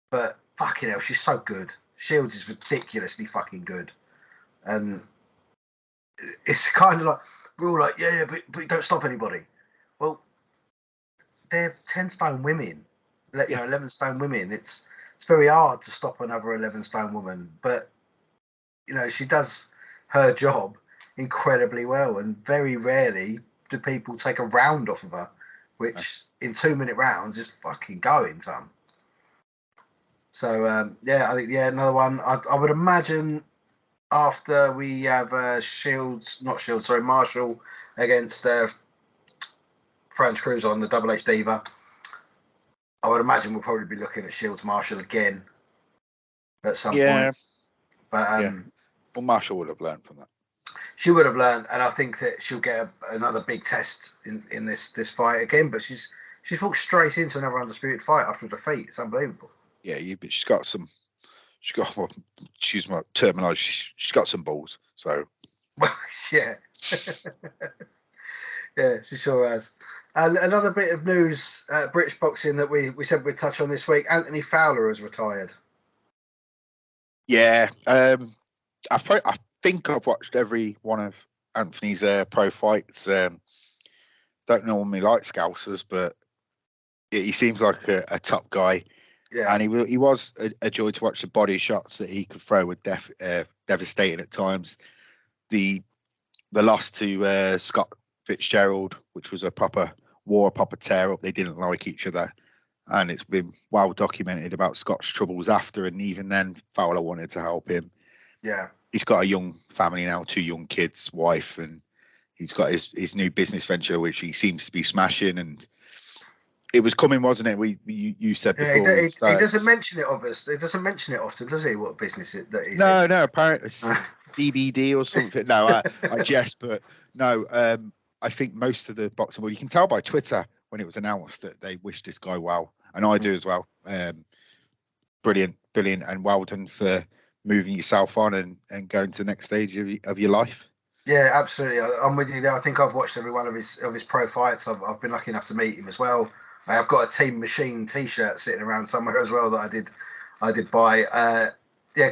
But fucking hell, she's so good. Shields is ridiculously fucking good, and it's kind of like we're all like, yeah, but don't stop anybody. Well, they're 10 stone women, 11 stone women. It's very hard to stop another 11 stone woman, but she does her job incredibly well, and very rarely do people take a round off of her, which in 2-minute rounds is fucking going, Tom. So I think another one. I would imagine after we have Marshall against Franz Cruz on the Double H Diva, I would imagine we'll probably be looking at Shields Marshall again at some point. But well, Marshall would have learned from that. She would have learned, and I think that she'll get another big test in this fight again. But she's walked straight into another undisputed fight after a defeat. It's unbelievable. Yeah, but she's got well, excuse my terminology. She's got some balls. So. Well, yeah. Yeah, she sure has. Another bit of news, British boxing that we said we'd touch on this week. Anthony Fowler has retired. Yeah, I think I've watched every one of Anthony's pro fights. Don't normally like Scousers, but he seems like a top guy. Yeah, and he was a joy to watch. The body shots that he could throw were devastating at times. The loss to Scott Fitzgerald, which was a proper tear up. They didn't like each other, and it's been well documented about Scott's troubles after, and even then Fowler wanted to help him. Yeah, he's got a young family now, 2 young kids, wife, and he's got his new business venture, which he seems to be smashing. And it was coming, wasn't it? You said before. He doesn't mention it, obviously. He doesn't mention it often, does he? What business that he's in? No, apparently it's DVD or something. No, I jest, but no. I think most of the boxing world, you can tell by Twitter when it was announced that they wish this guy well, and I do as well. Brilliant, and well done for moving yourself on and going to the next stage of your life. Yeah, absolutely. I'm with you there. I think I've watched every one of his pro fights. I've been lucky enough to meet him as well. I've got a Team Machine T-shirt sitting around somewhere as well that I did buy.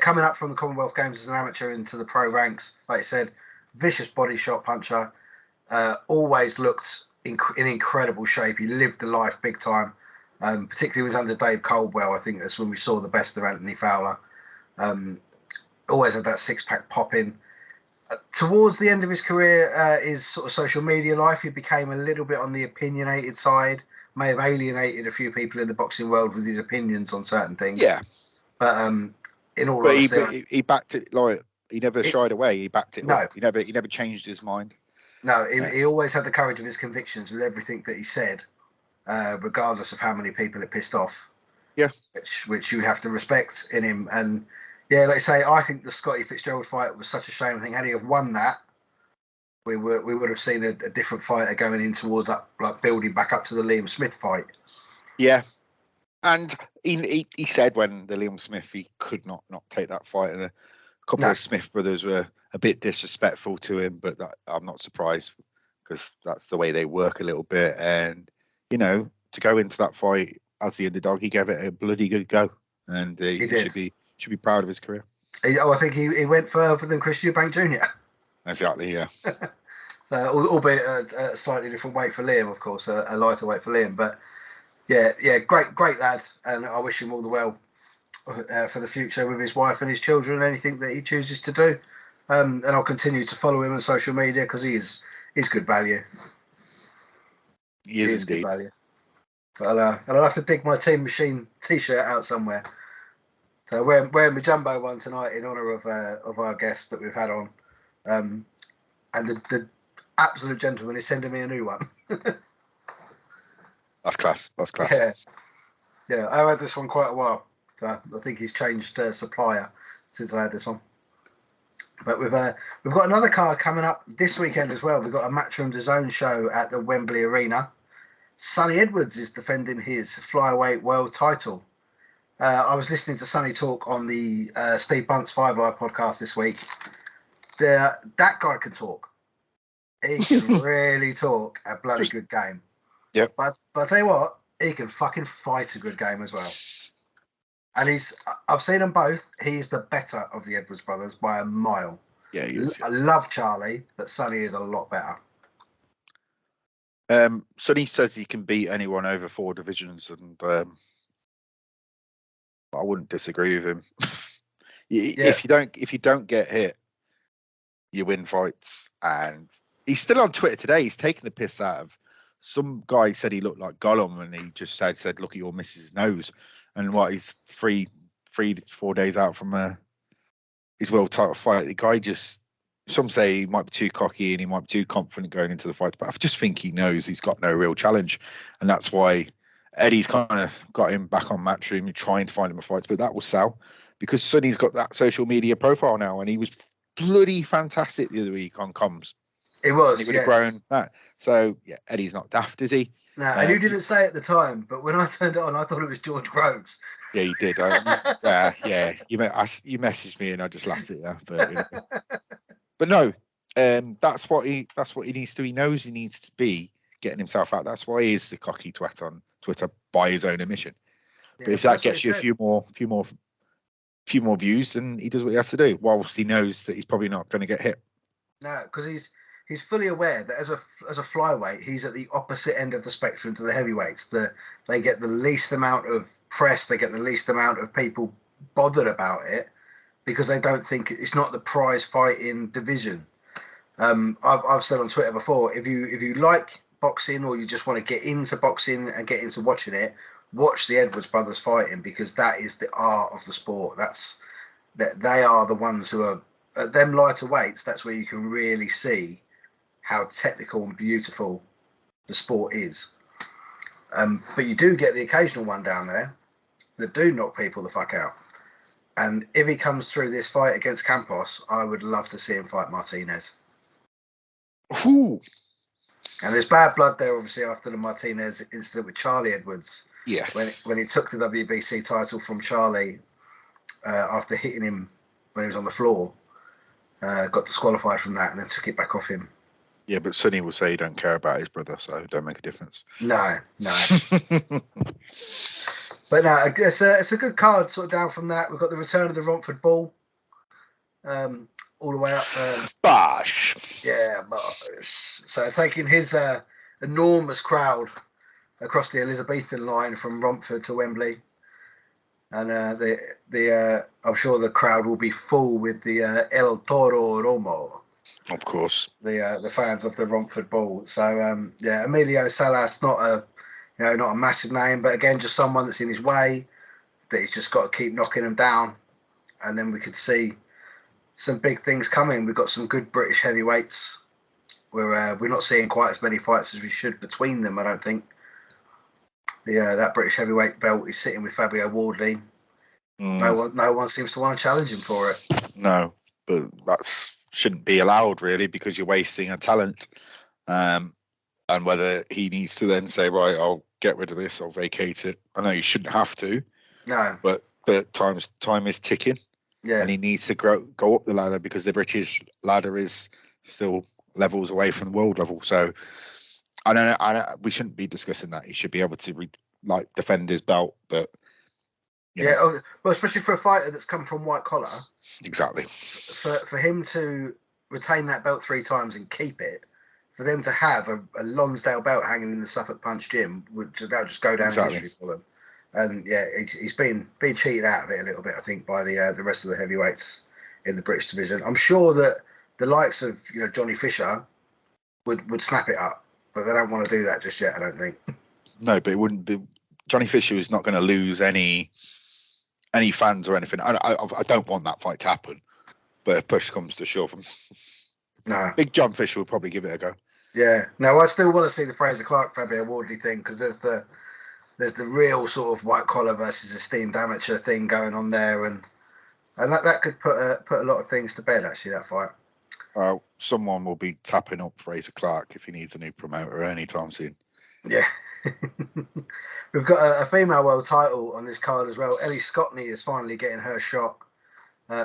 Coming up from the Commonwealth Games as an amateur into the pro ranks, like I said, vicious body shot puncher. Always looked in incredible shape. He lived the life big time. Particularly when he was under Dave Coldwell. I think that's when we saw the best of Anthony Fowler. Always had that 6-pack popping. Towards the end of his career, his sort of social media life, he became a little bit on the opinionated side. May have alienated a few people in the boxing world with his opinions on certain things. Yeah, but in all honesty, he backed it. Like he never shied away. He backed it. No, up. He never changed his mind. No, he always had the courage of his convictions with everything that he said, regardless of how many people it pissed off. Yeah, which you have to respect in him. And yeah, like I say, I think the Scotty Fitzgerald fight was such a shame. I think had he have won that, we would have seen a different fighter going in towards that, like building back up to the Liam Smith fight. Yeah, and he said when the Liam Smith, he could not take that fight, and a couple of Smith brothers were a bit disrespectful to him, but I'm not surprised because that's the way they work a little bit. And to go into that fight as the underdog, he gave it a bloody good go, and he should be proud of his career. I think he went further than Chris Eubank Jr. Exactly, yeah. So, albeit a slightly different weight for Liam, of course, a lighter weight for Liam, but yeah, great lad, and I wish him all the well for the future with his wife and his children, anything that he chooses to do. And I'll continue to follow him on social media because he's good value. He is good indeed. value. But I'll have to dig my Team Machine T-shirt out somewhere. So wearing my jumbo one tonight in honour of our guest that we've had on, and the absolute gentleman is sending me a new one. That's class. Yeah. I've had this one quite a while, so I think he's changed supplier since I had this one. But we've got another card coming up this weekend as well. We've got a Matchroom DAZN show at the Wembley Arena. Sonny Edwards is defending his flyweight world title. I was listening to Sonny talk on the Steve Bunt's 5 Live podcast this week. That guy can talk. He can really talk a bloody good game. Yep. But I tell you what, he can fucking fight a good game as well. And I've seen them both. He's the better of the Edwards brothers by a mile. Yeah, he is. I love Charlie, but Sonny is a lot better. Sonny says he can beat anyone over 4 divisions, and I wouldn't disagree with him. If you don't get hit, you win fights. And he's still on Twitter today. He's taking the piss out of some guy. Said he looked like Gollum, and he just said, "Look at your missus' nose." And he's 3 to 4 days out from his world title fight. The guy just. Some say he might be too cocky and he might be too confident going into the fight, but I just think he knows he's got no real challenge, and that's why Eddie's kind of got him back on Matchroom, trying to find him a fight. But that will sell because Sonny's got that social media profile now, and he was bloody fantastic the other week on comms. It was. And he would have grown that. So yeah, Eddie's not daft, is he? No, and you didn't say at the time, but when I turned it on, I thought it was George Groves. Yeah, you did. Yeah. You messaged me, and I just laughed at you. But no, that's what he needs to. He knows he needs to be getting himself out. That's why he is the cocky twat on Twitter by his own admission. Yeah, but if that gets you a few more views, then he does what he has to do. Whilst he knows that he's probably not going to get hit. No, because he's fully aware that as a flyweight, he's at the opposite end of the spectrum to the heavyweights. They get the least amount of press. They get the least amount of people bothered about it, because they don't think it's not the prize fighting division. I've said on Twitter before, if you like boxing or you just want to get into boxing and get into watching it, watch the Edwards brothers fighting, because that is the art of the sport. They are the ones who are at them lighter weights. That's where you can really see how technical and beautiful the sport is. But you do get the occasional one down there that do knock people the fuck out. And if he comes through this fight against Campos, I would love to see him fight Martinez. Ooh. And there's bad blood there, obviously, after the Martinez incident with Charlie Edwards. Yes. When he took the WBC title from Charlie after hitting him when he was on the floor, got disqualified from that and then took it back off him. Yeah, but Sonny will say he don't care about his brother, so it don't make a difference. No. But no, it's a good card sort of down from that. We've got the return of the Romford Bull all the way up. Bosh! Yeah, Bosh. So taking his enormous crowd across the Elizabethan line from Romford to Wembley. And I'm sure the crowd will be full with the El Toro Romo. Of course. The fans of the Romford Bull. So, Emilio Salas, not a massive name, but again, just someone that's in his way, that he's just got to keep knocking him down. And then we could see some big things coming. We've got some good British heavyweights. We're not seeing quite as many fights as we should between them, I don't think. That British heavyweight belt is sitting with Fabio Wardley. No one seems to want to challenge him for it. No, but that shouldn't be allowed, really, because you're wasting a talent. And whether he needs to then say, right, I'll get rid of this, I'll vacate it. I know you shouldn't have to. No. But time is ticking. Yeah. And he needs to go up the ladder, because the British ladder is still levels away from the world level. So I don't know. We shouldn't be discussing that. He should be able to defend his belt. But well, especially for a fighter that's come from white collar. Exactly. For him to retain that belt 3 times and keep it, for them to have a Lonsdale belt hanging in the Suffolk Punch gym, that'll just go down in history for them. And yeah, he's been cheated out of it a little bit, I think, by the rest of the heavyweights in the British division. I'm sure that the likes of Johnny Fisher would snap it up, but they don't want to do that just yet, I don't think. No, but it wouldn't be. Johnny Fisher is not going to lose any fans or anything. I don't want that fight to happen, but if push comes to shove, No, Big John Fisher will probably give it a go. Yeah, no, I still want to see the Fraser Clark Fabio Wardley thing, because there's the real sort of white collar versus esteemed amateur thing going on there, and that could put a lot of things to bed, actually, that fight. Someone will be tapping up Fraser Clark if he needs a new promoter anytime soon. Yeah. We've got a female world title on this card as well. Ellie Scottney is finally getting her shot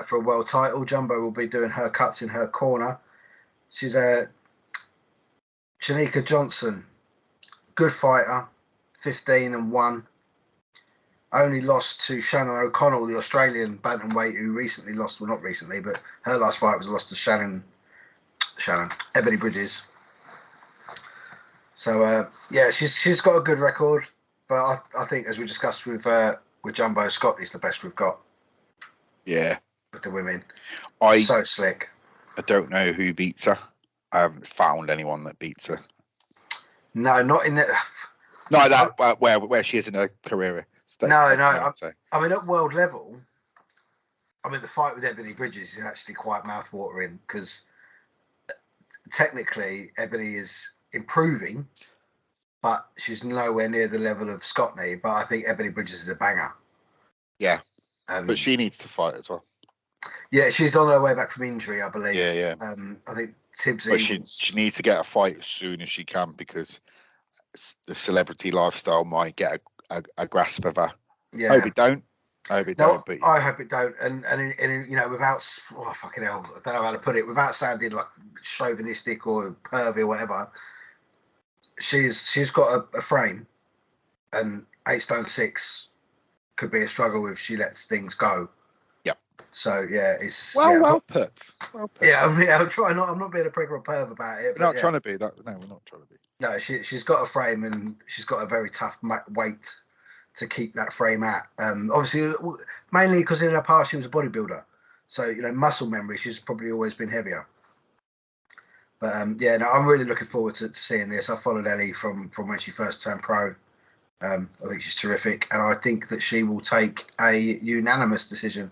for a world title. Jumbo will be doing her cuts in her corner. She's Janika Johnson, good fighter, 15-1. Only lost to Shannon O'Connell, the Australian bantamweight, who recently lost. Well, not recently, but her last fight was lost to Ebony Bridges. So yeah, she's got a good record, but I think, as we discussed with Jumbo, Scottney's the best we've got. Yeah, with the women, so slick. I don't know who beats her. I haven't found anyone that beats her. No, not in the. No, that where she is in her career. No. I mean, at world level, the fight with Ebony Bridges is actually quite mouth-watering, because technically Ebony is improving, but she's nowhere near the level of Scottney. But I think Ebony Bridges is a banger. Yeah, but she needs to fight as well. Yeah, she's on her way back from injury, I believe. Yeah. I think Tibbsy. But she needs to get a fight as soon as she can, because the celebrity lifestyle might get a grasp of her. Yeah. I hope it don't. But I hope it don't. And without, fucking hell, I don't know how to put it, without sounding like chauvinistic or pervy or whatever, she's got a frame, and 8 stone 6 could be a struggle if she lets things go. Yep. So yeah, it's well put. Yeah, I'm trying not. I'm not being a prick or a perv about it. We're not trying to be that. No, we're not trying to be. No, she's got a frame, and she's got a very tough weight to keep that frame at. Obviously, mainly because in her past she was a bodybuilder, so muscle memory, she's probably always been heavier. But yeah, no, I'm really looking forward to seeing this. I followed Ellie from when she first turned pro. I think she's terrific, and I think that she will take a unanimous decision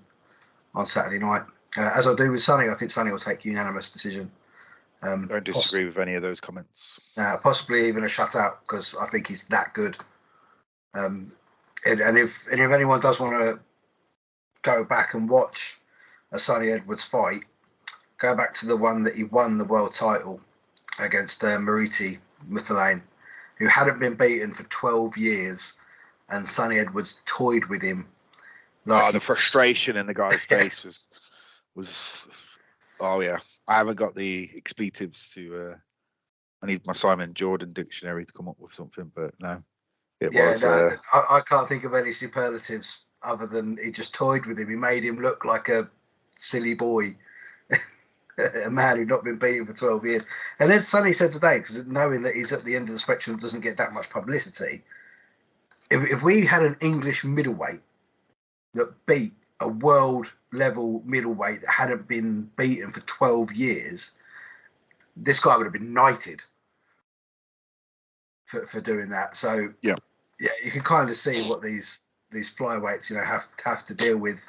on Saturday night, as I do with Sonny. I think Sonny will take a unanimous decision. Don't disagree with any of those comments. Possibly even a shutout, because I think he's that good. And if anyone does want to go back and watch a Sonny Edwards fight, go back to the one that he won the world title against Mariti Muthulain, who hadn't been beaten for 12 years, and Sonny Edwards toyed with him. The frustration in the guy's face was. Oh yeah, I haven't got the expletives to. I need my Simon Jordan dictionary to come up with something, but no. I can't think of any superlatives other than he just toyed with him. He made him look like a silly boy, a man who'd not been beaten for 12 years. And as Sonny said today, because knowing that he's at the end of the spectrum, doesn't get that much publicity. If we had an English middleweight that beat a world level middleweight that hadn't been beaten for 12 years, this guy would have been knighted for doing that. So yeah, you can kind of see what these flyweights have to deal with,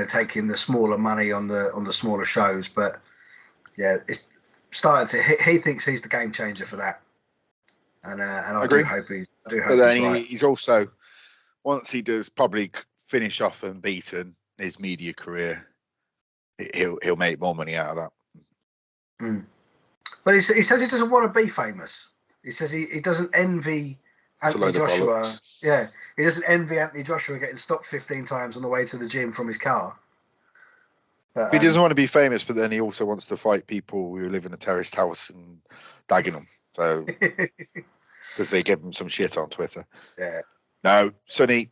taking the smaller money on the smaller shows. But yeah, it's starting to. He thinks he's the game changer for that, and I do hope he's right. He's also, once he does probably finish off unbeaten his media career, he'll make more money out of that. Mm. But he says he doesn't want to be famous. He says he doesn't envy Anthony Joshua. Yeah, he doesn't envy Anthony Joshua getting stopped 15 times on the way to the gym from his car. But, he doesn't want to be famous, but then he also wants to fight people who live in a terraced house in Dagenham. So because they give him some shit on Twitter. Yeah. No, Sonny,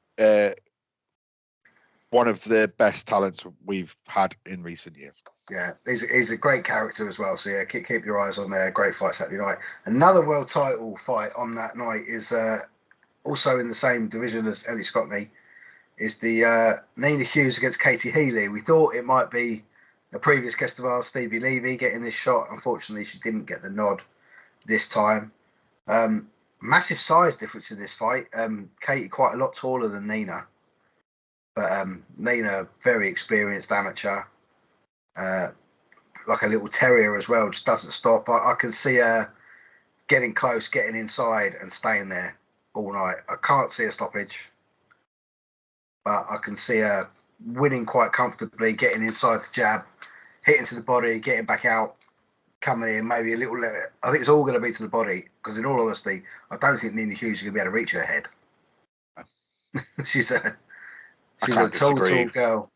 one of the best talents we've had in recent years. Yeah, he's a great character as well. So yeah, keep your eyes on there. Great fight Saturday night. Another world title fight on that night is also in the same division as Ellie Scotney, is the Nina Hughes against Katie Healy. We thought it might be a previous guest of ours, Stevie Levy, getting this shot. Unfortunately, she didn't get the nod this time. Massive size difference in this fight. Katie quite a lot taller than Nina, but Nina, very experienced amateur, like a little terrier as well, just doesn't stop. I can see her getting close, getting inside and staying there all night. I can't see a stoppage, but I can see her winning quite comfortably, getting inside the jab, hitting to the body, getting back out, coming in, maybe a little. I think it's all going to be to the body, because in all honesty, I don't think Nina Hughes is going to be able to reach her head. she's a tall girl.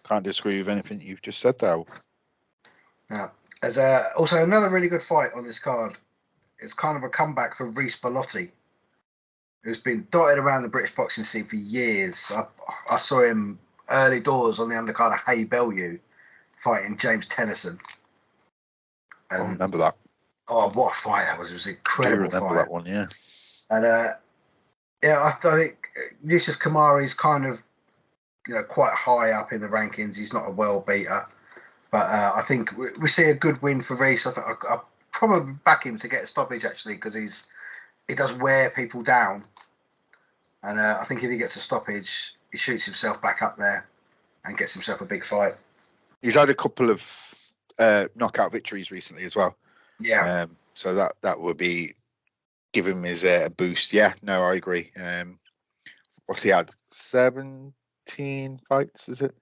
Can't disagree with anything you've just said there. Now, there's also another really good fight on this card. It's kind of a comeback for Reece Bellotti, who's been dotted around the British boxing scene for years. I saw him early doors on the undercard of Hay Bellew fighting James Tennyson. I remember that. Oh, what a fight that was! It was an incredible fight. I remember that one, yeah. And I think Yusuf Kamari's kind of, quite high up in the rankings. He's not a world beater, but I think we see a good win for Reece. I'll probably back him to get a stoppage, actually, because he does wear people down, and I think if he gets a stoppage, he shoots himself back up there and gets himself a big fight. He's had a couple of knockout victories recently as well. Yeah. So that would be give him his boost. Yeah, no, I agree. What's he had? 17 fights, is it?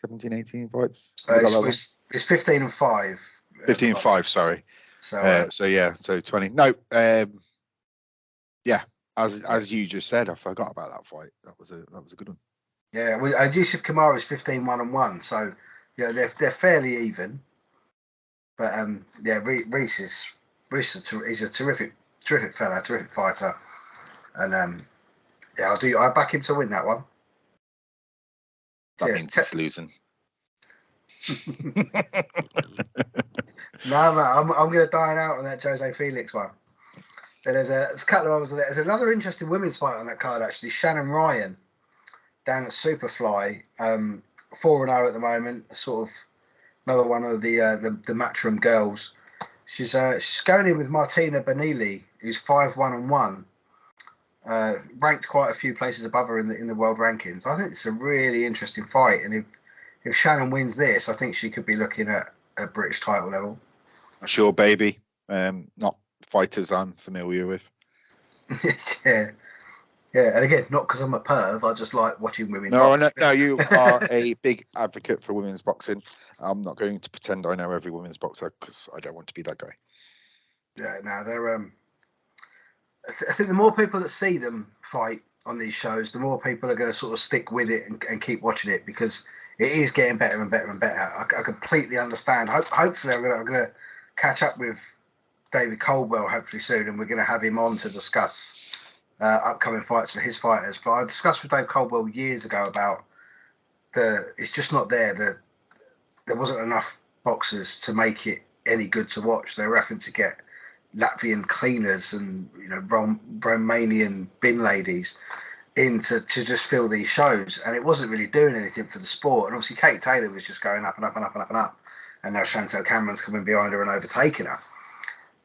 17, 18 fights? It's 15 and 5. 15 and 5, sorry. So 20. No, yeah, as you just said, I forgot about that fight. That was a good one. Yeah, Yusuf Kamara is 15-1-1, so they're fairly even. But Reece is a terrific fella, terrific fighter, and I back him to win that one. That means he's losing. No, I'm going to dine out on that Jose Felix one. Then there's a couple of others. There's another interesting women's fight on that card, actually. Shannon Ryan down at Superfly, 4-0 at the moment. Sort of another one of the Matchroom girls. She's going in with Martina Benili, who's 5-1-1. Ranked quite a few places above her in the world rankings. I think it's a really interesting fight, and if Shannon wins this, I think she could be looking at a British title level. Sure, baby. Not fighters I'm familiar with. Yeah, and again, not because I'm a perv. I just like watching women. No, you are a big advocate for women's boxing. I'm not going to pretend I know every women's boxer because I don't want to be that guy. Yeah, no, they're. I think the more people that see them fight on these shows, the more people are going to sort of stick with it and keep watching it, because it is getting better and better and better. I completely understand. Hopefully, I'm going to catch up with David Coldwell hopefully soon, and we're going to have him on to discuss upcoming fights for his fighters. But I discussed with Dave Coldwell years ago about it's just not there. There wasn't enough boxers to make it any good to watch. They were having to get Latvian cleaners and Romanian bin ladies in to just fill these shows, and it wasn't really doing anything for the sport. And obviously Kate Taylor was just going up and up and up and up and up, and now Chantel Cameron's coming behind her and overtaking her.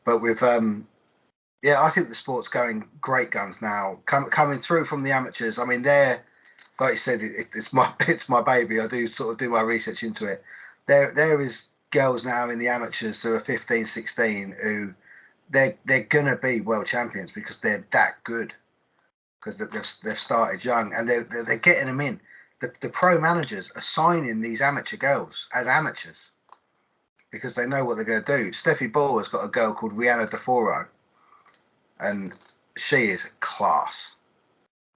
But with I think the sport's going great guns now, coming through from the amateurs. I mean, they're, like you said, it's my baby. I do sort of do my research into it. There is girls now in the amateurs who are 15, 16 who they're gonna be world champions because they're that good, because they've started young and they're getting them in. The pro managers are signing these amateur girls as amateurs because they know what they're going to do. Steffi Ball has got a girl called Rihanna DeForo, and she is class,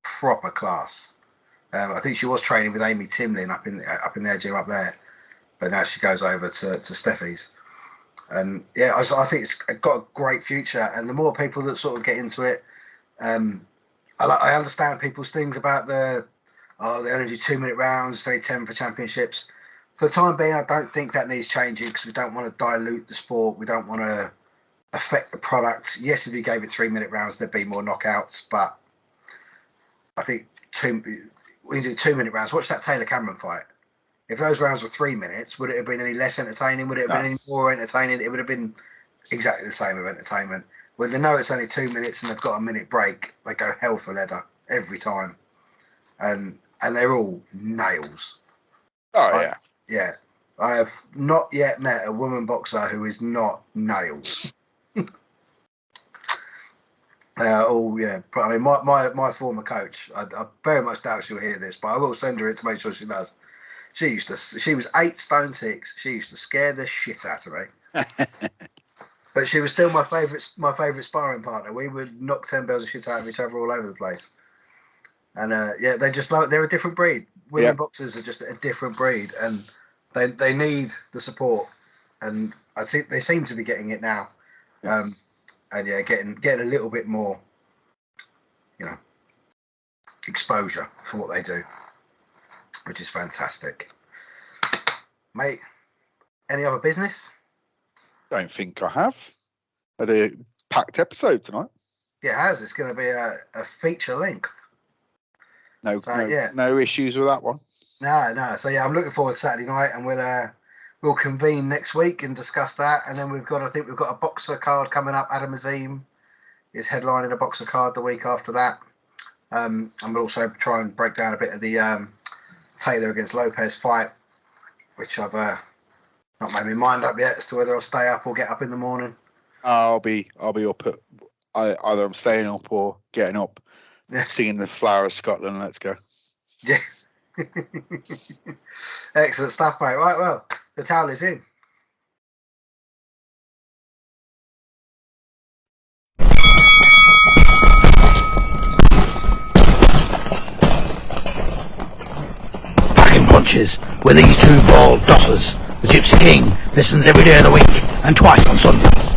proper class. I think she was training with Amy Timlin up in their gym up there, but now she goes over to Steffi's. And yeah, I think it's got a great future. And the more people that sort of get into it, I understand people's things about the only do 2-minute rounds, say 10 for championships. For the time being, I don't think that needs changing because we don't want to dilute the sport. We don't want to affect the product. Yes, if you gave it 3-minute rounds, there'd be more knockouts, but I think we do 2-minute rounds. Watch that Taylor Cameron fight. If those rounds were 3 minutes, would it have been any less entertaining? Would it have been any more entertaining? It would have been exactly the same of entertainment. When they know it's only 2 minutes and they've got a minute break, they go hell for leather every time, and they're all nails. Yeah. I have not yet met a woman boxer who is not nails. Oh yeah, I mean my former coach. I very much doubt she'll hear this, but I will send her it to make sure she does. She was 8 stone 6. She used to scare the shit out of me. But she was still my favourite sparring partner. We would knock 10 bells of shit out of each other all over the place. And they're a different breed. Women boxers are just a different breed, and they need the support. And I think they seem to be getting it now. And getting a little bit more, exposure for what they do, which is fantastic. Mate, any other business? Don't think I have. Had a packed episode tonight. Yeah, it has. It's going to be a feature length. No issues with that one. No. So yeah, I'm looking forward to Saturday night, and we'll convene next week and discuss that. And then we've got a boxer card coming up. Adam Azim is headlining a boxer card the week after that. And we'll also try and break down a bit of the Taylor against Lopez fight, which I've not made my mind up yet as to whether I'll stay up or get up in the morning. I'll be up at either I'm staying up or getting up, singing the Flower of Scotland. Let's go. Yeah. Excellent stuff, mate. Right, well, the towel is in. Packing punches with these two bald dossers. The Gypsy King listens every day of the week and twice on Sundays.